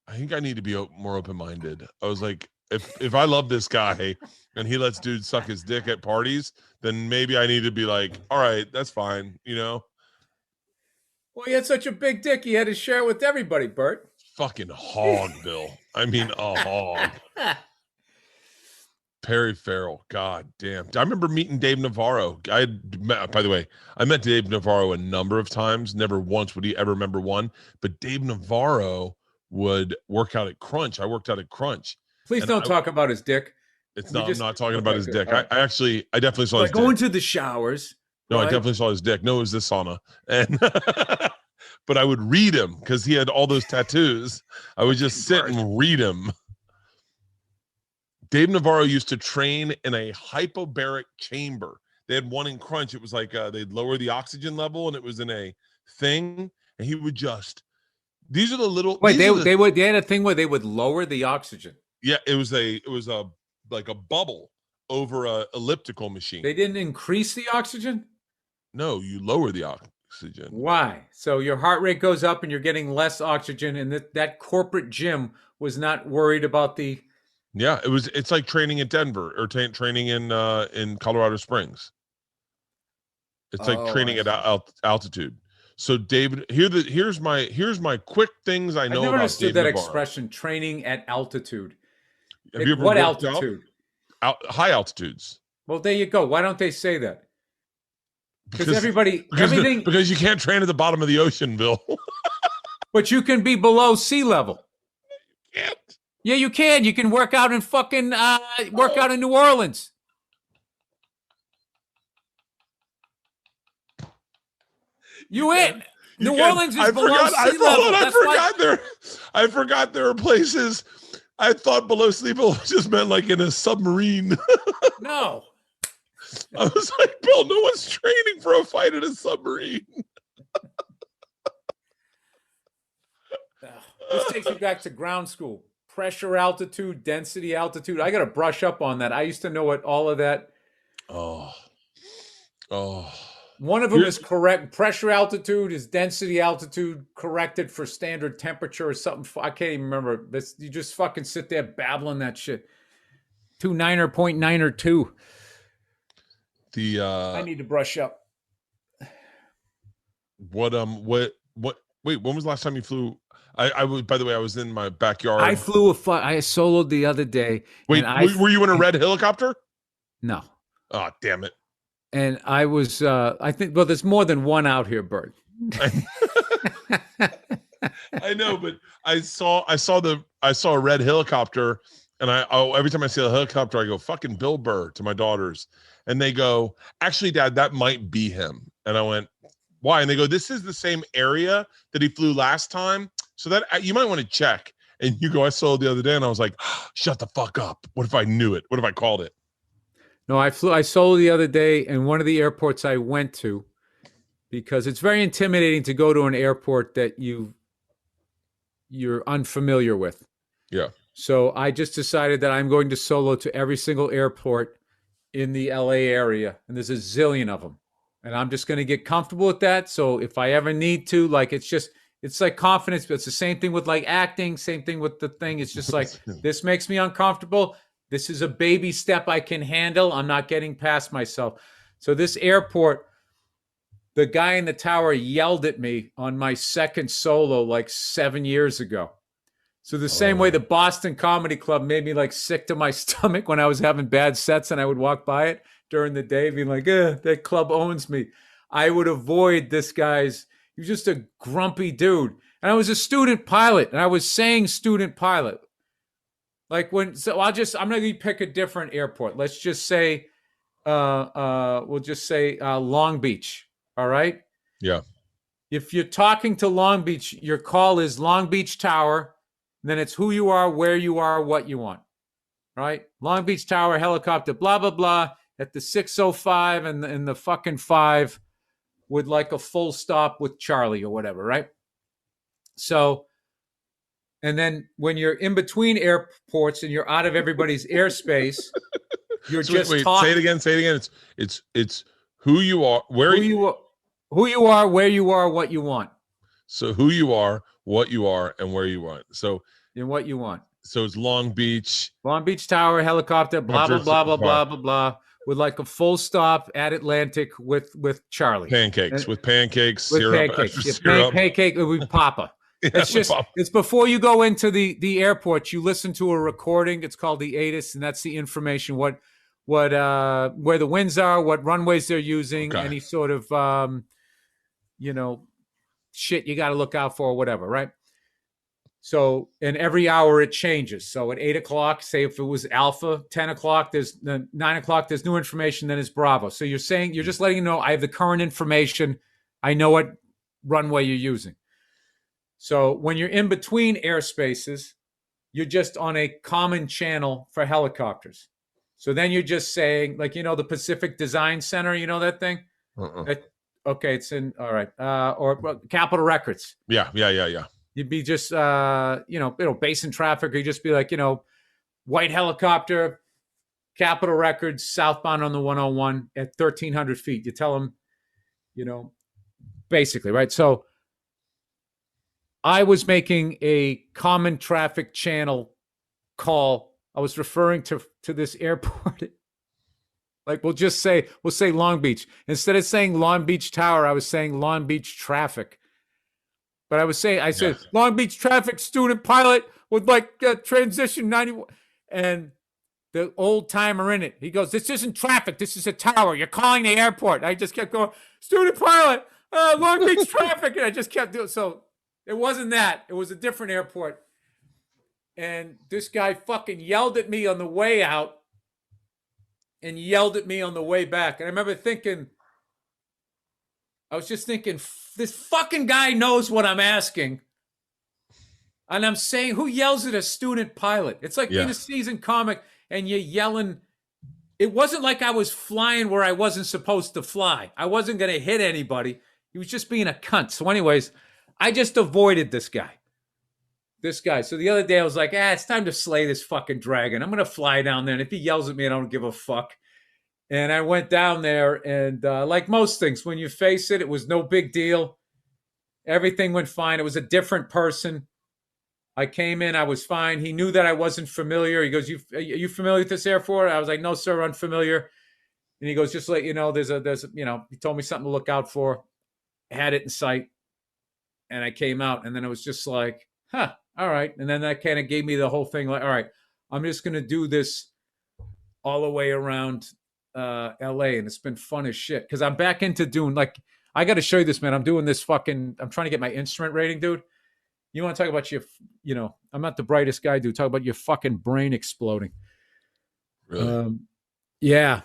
I think I need to be more open-minded. I was like, if I love this guy and he lets dudes suck his dick at parties, then maybe I need to be like, all right, that's fine, you know? Well, he had such a big dick, he had to share it with everybody, Bert. Fucking hog, Bill. I mean, a hog. Perry Farrell, god damn. I remember meeting Dave Navarro. By the way, I met Dave Navarro a number of times. Never once would he ever remember one. But Dave Navarro would work out at Crunch. I worked out at Crunch. Please don't talk about his dick. I'm not talking about his dick. Right. I definitely saw his dick. Going to the showers. No, right? I definitely saw his dick. No, it was the sauna. And but I would read him because he had all those tattoos. I would just sit and read him. Dave Navarro used to train in a hypobaric chamber. They had one in Crunch. It was like they'd lower the oxygen level, and it was in a thing. And he would just. These are the little. Wait, they had a thing where they would lower the oxygen. Yeah, it was like a bubble over a elliptical machine. They didn't increase the oxygen? No, you lower the oxygen. Why? So your heart rate goes up and you're getting less oxygen, and that corporate gym was not worried about the. Yeah, it's like training in Denver or training in Colorado Springs. It's like training at altitude. So David, here's my quick things I know about. I never understood that expression, training at altitude. Have you ever what altitude? High altitudes. Well, there you go. Why don't they say that? Because you can't train at the bottom of the ocean, Bill. But you can be below sea level. You can't. Yeah, you can. You can work out in fucking out in New Orleans. New Orleans is below sea level. I forgot there are places. I thought below sea level just meant like in a submarine. No. I was like, Bill, no one's training for a fight in a submarine. This takes me back to ground school. Pressure altitude, density altitude. I got to brush up on that. I used to know what all of that. Oh. One of them is correct. Pressure altitude is density altitude corrected for standard temperature or something. I can't even remember. You just fucking sit there babbling that shit. 0.9 I need to brush up. Wait, when was the last time you flew? I was, by the way, I was in my backyard. I flew I soloed the other day. Wait, were you in a red helicopter? No. Oh, damn it. And I was, I think, well, there's more than one out here, Bert. I know, but I saw a red helicopter, and every time I see a helicopter, I go, fucking Bill Burr to my daughters. And they go, actually, Dad, that might be him. And I went, why? And they go, this is the same area that he flew last time. So that you might want to check. And you go, I saw it the other day, and I was like, shut the fuck up. What if I knew it? What if I called it? No, I soloed the other day in one of the airports I went to, because it's very intimidating to go to an airport that you're unfamiliar with. Yeah. So I just decided that I'm going to solo to every single airport in the LA area, and there's a zillion of them. And I'm just going to get comfortable with that. So if I ever need to, like, it's like confidence, but it's the same thing with like acting, same thing with the thing. It's just like, this makes me uncomfortable. This is a baby step I can handle. I'm not getting past myself. So this airport, the guy in the tower yelled at me on my second solo like 7 years ago. So the same way the Boston Comedy Club made me like sick to my stomach when I was having bad sets and I would walk by it during the day being like, that club owns me. I would avoid this guy's, he was just a grumpy dude. And I was a student pilot, and I was saying student pilot. Like so I'm gonna pick a different airport. Let's just say we'll just say Long Beach. All right. Yeah. If you're talking to Long Beach, your call is Long Beach Tower. Then it's who you are, where you are, what you want. Right? Long Beach Tower, helicopter, blah, blah, blah, at the 6:05 and the fucking 5 with like a full stop with Charlie or whatever, right? So, and then when you're in between airports and you're out of everybody's airspace, you're So just wait, talking. say it again. Say it again. It's who you are, where who you are, where you are, what you want. So who you are, what you are, and where you want. So and what you want. So it's Long Beach Tower, helicopter, blah blah blah blah blah blah blah, with like a full stop at Atlantic with Charlie. Pancakes with pancakes, with syrup, pancakes. extra syrup. Pancake with Papa. Yeah, it's before you go into the airport. You listen to a recording. It's called the ATIS, and that's the information what where the winds are, what runways they're using, any sort of shit you got to look out for, or whatever, right? So, and every hour it changes. So at 8 o'clock, say if it was Alpha, 10 o'clock, there's 9 o'clock, there's new information, then it's Bravo. So you're just letting you know, I have the current information. I know what runway you're using. So when you're in between airspaces, you're just on a common channel for helicopters. So then you're just saying, like, the Pacific Design Center, that thing? Okay, it's in, all right. Or Capitol Records. Yeah. You'd be just, basin traffic, or you just be like, white helicopter, Capitol Records, southbound on the 101 at 1,300 feet. You tell them, basically, right? So I was making a common traffic channel call. I was referring to this airport. Like we'll say Long Beach. Instead of saying Long Beach Tower, I was saying Long Beach traffic. But I said, Long Beach traffic student pilot with transition 91. And the old timer in it, he goes, this isn't traffic. This is a tower. You're calling the airport. I just kept going, student pilot, Long Beach traffic. And I just kept doing so. It wasn't that. It was a different airport. And this guy fucking yelled at me on the way out and yelled at me on the way back. And I remember I was just thinking, this fucking guy knows what I'm asking. And I'm saying, who yells at a student pilot? It's like being a seasoned comic and you're yelling. It wasn't like I was flying where I wasn't supposed to fly. I wasn't going to hit anybody. He was just being a cunt. So anyways, I just avoided this guy. So the other day I was like, it's time to slay this fucking dragon. I'm going to fly down there. And if he yells at me, I don't give a fuck. And I went down there, and like most things, when you face it, it was no big deal. Everything went fine. It was a different person. I came in, I was fine. He knew that I wasn't familiar. He goes, are you familiar with this airport? I was like, no, sir, unfamiliar. And he goes, just to let you know, there's he told me something to look out for. I had it in sight. And I came out, and then it was just like, all right. And then that kind of gave me the whole thing, like, all right, I'm just going to do this all the way around LA, and it's been fun as shit because I'm back into doing, like, I got to show you this, man. I'm doing this I'm trying to get my instrument rating, dude. You want to talk about I'm not the brightest guy, dude. Talk about your fucking brain exploding. Really? Yeah.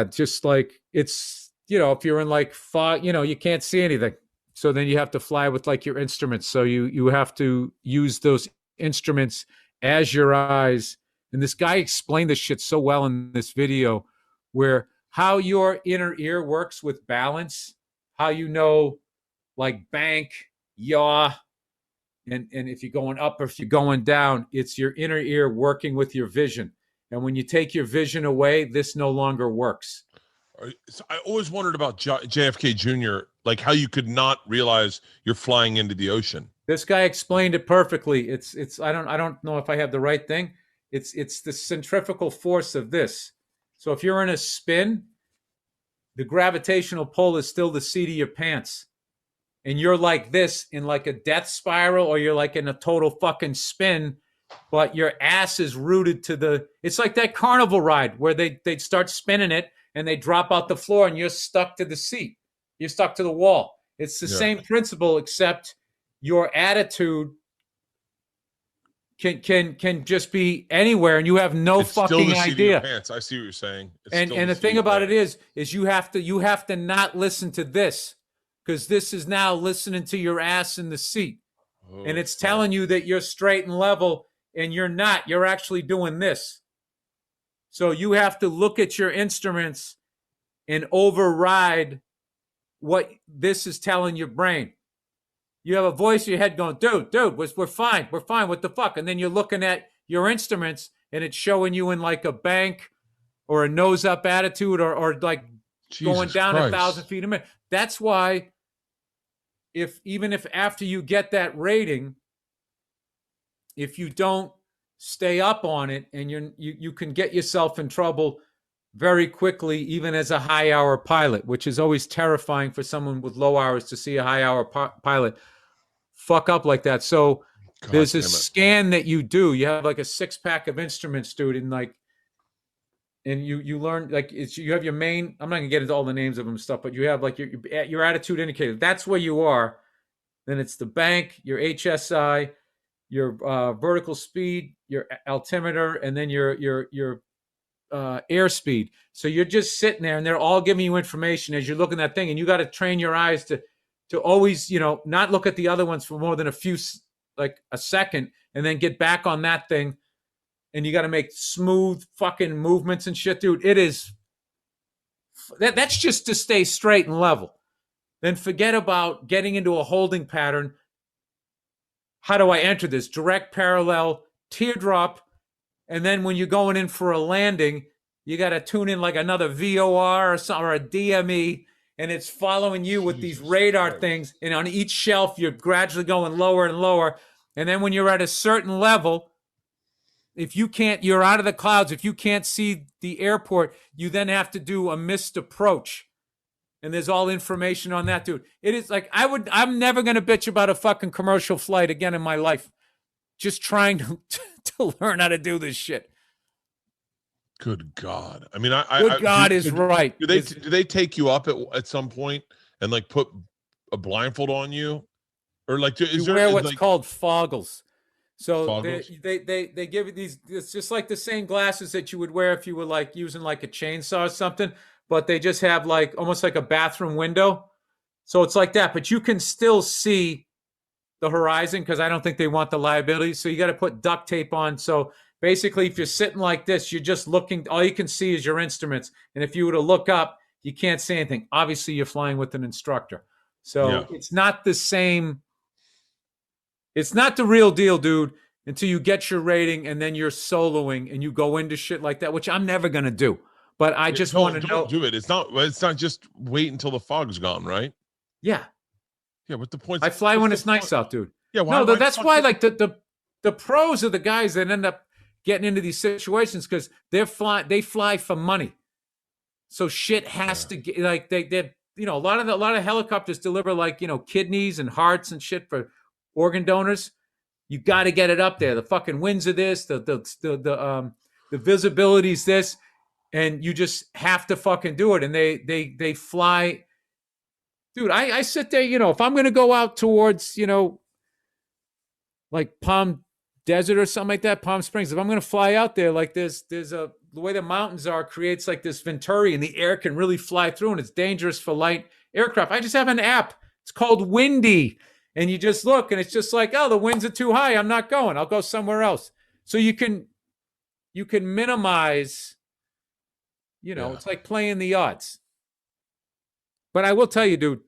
Just like it's, if you're in like fog, you can't see anything. So then you have to fly with like your instruments. So you have to use those instruments as your eyes. And this guy explained this shit so well in this video, where how your inner ear works with balance, how like bank, yaw, and if you're going up or if you're going down, it's your inner ear working with your vision. And when you take your vision away, this no longer works. So I always wondered about JFK Jr., like how you could not realize you're flying into the ocean. This guy explained it perfectly. It's I don't know if I have the right thing. It's the centrifugal force of this. So if you're in a spin, the gravitational pull is still the seat of your pants. And you're like this in like a death spiral, or you're like in a total fucking spin, but your ass is rooted to it's like that carnival ride where they'd start spinning it and they drop out the floor and you're stuck to the seat. You're stuck to the wall. It's the same principle, except your attitude can just be anywhere, and you have no It's still fucking the seat of your idea. pants. I see what you're saying. It's And still and the seat of thing your about it pants. is you have to not listen to this, because this is now listening to your ass in the seat, and Oh, it's fuck. telling you that you're straight and level, and you're not. You're actually doing this. So you have to look at your instruments and override what this is telling your brain. You have a voice in your head going, dude, we're fine. We're fine. What the fuck? And then you're looking at your instruments and it's showing you in like a bank or a nose up attitude, or like going Jesus down 1,000 Christ. feet a minute. That's why even if after you get that rating, if you don't stay up on it, and you can get yourself in trouble very quickly, even as a high hour pilot, which is always terrifying for someone with low hours to see a high hour pilot fuck up like that. So God there's a damn it. scan that you do. You have like a 6-pack of instruments, dude, and you learn, like, you have your main. I'm not gonna get into all the names of them stuff, but you have like your attitude indicator. That's where you are. Then it's the bank, your HSI, your vertical speed, your altimeter, and then your airspeed. So you're just sitting there, and they're all giving you information as you're looking at that thing, and you got to train your eyes to always, not look at the other ones for more than like a second, and then get back on that thing, and you got to make smooth fucking movements and shit, dude. It is that's just to stay straight and level. Then forget about getting into a holding pattern. How do I enter this? Direct, parallel, teardrop. And then when you're going in for a landing, you got to tune in like another VOR or a DME, and it's following you with these Jesus radar Christ. things. And on each shelf, you're gradually going lower and lower. And then when you're at a certain level, if you can't, you're out of the clouds. If you can't see the airport, you then have to do a missed approach. And there's all information on that, dude. It is like, I'm never going to bitch about a fucking commercial flight again in my life. Just trying to learn how to do this shit. Good God. I mean, Good God is right. Do they take you up at some point and like put a blindfold on you, or like you wear what's called foggles. So Foggles? they give you these. It's just like the same glasses that you would wear if you were like using like a chainsaw or something, but they just have like almost like a bathroom window. So it's like that, but you can still see the horizon, because I don't think they want the liability. So you got to put duct tape on. So basically, if you're sitting like this, you're just looking, all you can see is your instruments. And if you were to look up, you can't see anything. Obviously, you're flying with an instructor. So It's not the same. It's not the real deal, dude, until you get your rating and then you're soloing and you go into shit like that, which I'm never going to do. But I just want to know. Don't do it. It's not just wait until the fog's gone, right? Yeah. Yeah, what's the point? I fly when it's nice out, dude. Yeah, that's why like the pros are the guys that end up getting into these situations, because they fly for money. So shit has to get, like, they a lot of helicopters deliver, like, kidneys and hearts and shit for organ donors. You got to get it up there. The fucking winds of this, the visibility's this, and you just have to fucking do it. And they fly. Dude, I sit there, if I'm going to go out towards, like Palm Desert or something like that, Palm Springs, if I'm going to fly out there, like there's the way the mountains are creates like this venturi, and the air can really fly through, and it's dangerous for light aircraft. I just have an app. It's called Windy. And you just look, and it's just like, oh, the winds are too high. I'm not going. I'll go somewhere else. So you can minimize, it's like playing the odds. But I will tell you, dude,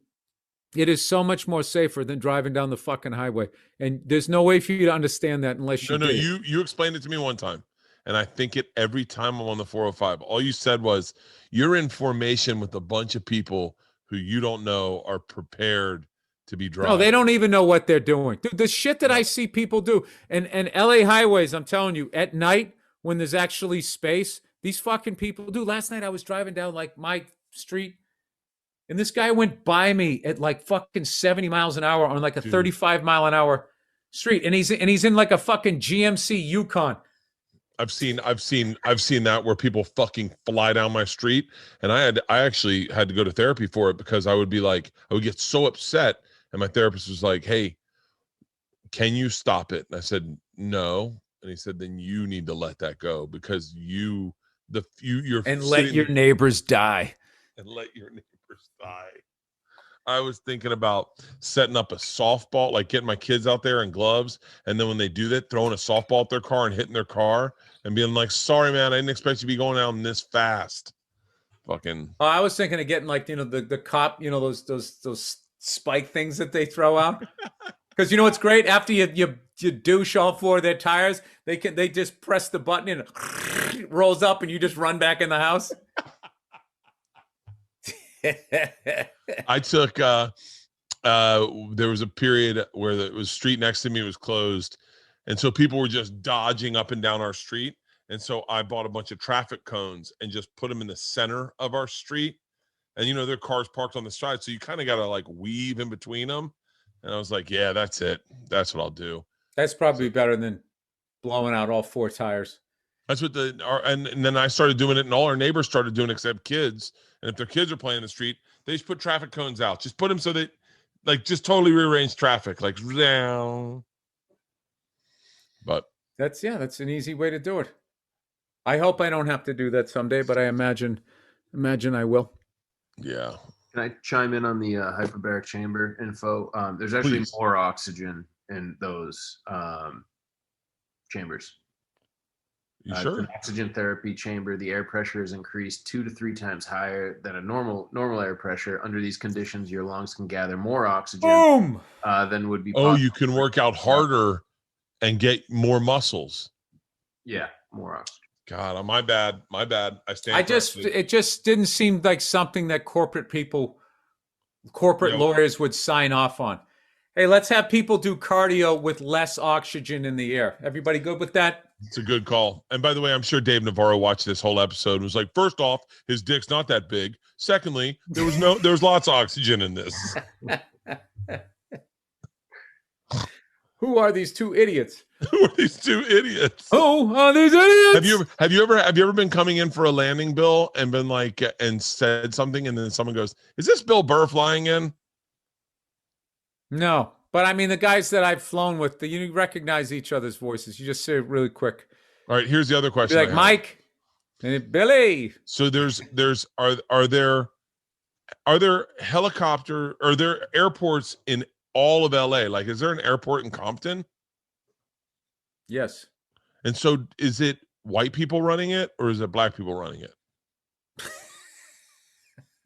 it is so much more safer than driving down the fucking highway. And there's no way for you to understand that unless you you explained it to me one time, and I think it every time I'm on the 405. All you said was, you're in formation with a bunch of people who you don't know are prepared to be driving. No, they don't even know what they're doing. Dude, the shit that I see people do, and LA highways, I'm telling you, at night when there's actually space, these fucking people do. Last night I was driving down like my street, and this guy went by me at like fucking 70 miles an hour on like a 35 mile an hour street. And he's in like a fucking GMC Yukon. I've seen that where people fucking fly down my street. And I actually had to go to therapy for it, because I would get so upset. And my therapist was like, hey, can you stop it? And I said, no. And he said, then you need to let that go because you're and let your neighbors die. And let your neighbors die. I was thinking about setting up a softball, like getting my kids out there in gloves, and then when they do that, throwing a softball at their car and hitting their car and being like, sorry, man, I didn't expect you to be going out this fast. Fucking. Oh, I was thinking of getting like, the cop, those spike things that they throw out. Because what's great? After you douche all four of their tires, they just press the button and it rolls up and you just run back in the house. I took there was a period where the street next to me was closed, and so people were just dodging up and down our street, and so I bought a bunch of traffic cones and just put them in the center of our street, and there are cars parked on the side, so you kind of got to like weave in between them, and I was like, yeah, that's it, that's what I'll do. That's probably better than blowing out all four tires. That's what and then I started doing it, and all our neighbors started doing it except kids. And if their kids are playing in the street, they just put traffic cones out. Just put them so that, like, just totally rearrange traffic, like down. But that's an easy way to do it. I hope I don't have to do that someday, but I imagine I will. Yeah. Can I chime in on the hyperbaric chamber info? There's actually more oxygen in those chambers. You sure? It's an oxygen therapy chamber. The air pressure is increased 2 to 3 times higher than a normal air pressure. Under these conditions, your lungs can gather more oxygen than would be possible. Oh, you can work out harder and get more muscles. Yeah, more oxygen. God, my bad. I stand. It just didn't seem like something that corporate lawyers would sign off on. Hey, let's have people do cardio with less oxygen in the air. Everybody good with that? It's a good call. And by the way, I'm sure Dave Navarro watched this whole episode and was like, first off, his dick's not that big. Secondly, there was lots of oxygen in this. Who are these two idiots? Who are these two idiots? Who are these idiots? Have you ever been coming in for a landing, Bill, and been like and said something, and then someone goes, "Is this Bill Burr flying in?" No, but I mean the guys that I've flown with, you recognize each other's voices. You just say it really quic. All right, here's the other question. Be like Mike and Billy. So are there helicopter? Are there airports in all of LA? Like, is there an airport in Compton? Yes. And so, is it white people running it, or is it black people running it?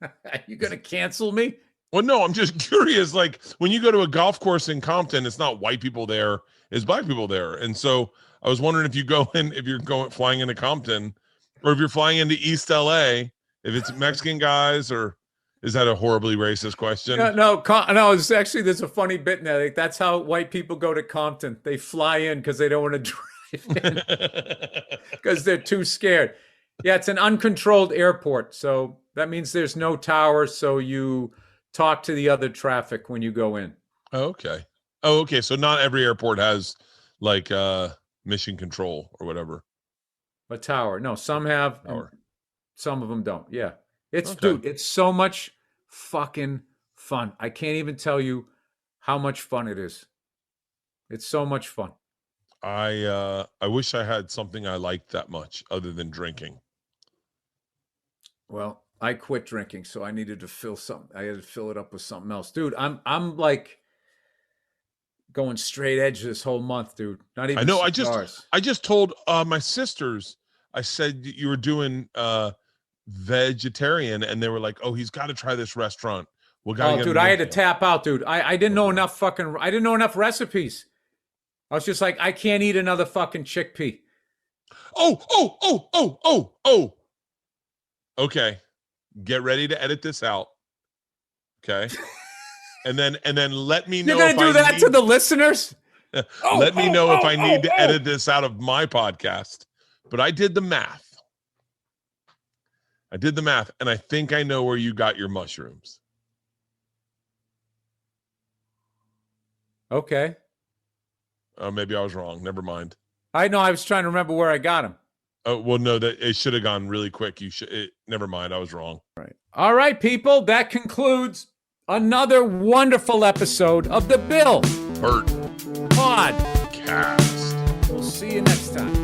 Are you gonna cancel me? Well, no, I'm just curious. Like, when you go to a golf course in Compton, it's not white people there, it's black people there. And so I was wondering if you're flying into Compton, or if you're flying into East LA, if it's Mexican guys, or is that a horribly racist question? No. It's actually, there's a funny bit in there. Like, that's how white people go to Compton. They fly in because they don't want to drive in because they're too scared. Yeah, it's an uncontrolled airport. So that means there's no tower. So you talk to the other traffic when you go in. Okay. Oh, okay. So not every airport has like mission control or whatever. A tower. No, some have. Some of them don't. Yeah. Dude, it's so much fucking fun. I can't even tell you how much fun it is. It's so much fun. I wish I had something I liked that much other than drinking. Well, I quit drinking, so I needed to fill it up with something else. Dude, I'm like going straight edge this whole month, dude. Not even I know. cigars. I just told my sisters, I said you were doing vegetarian, and they were like, "Oh, he's got to try this restaurant." Dude, I had to tap out, dude. I didn't know enough I didn't know enough recipes. I was just like, I can't eat another fucking chickpea. Oh. Okay. Get ready to edit this out. Okay. and then let me know. You're gonna do that to the listeners? Let me know if I need to edit this out of my podcast. But I did the math. And I think I know where you got your mushrooms. Okay. Oh, maybe I was wrong. Never mind. I know. I was trying to remember where I got them. Oh, well, no, that it should have gone really quick. Never mind. I was wrong. Right. All right, people. That concludes another wonderful episode of the Bill Bert Podcast. See you next time.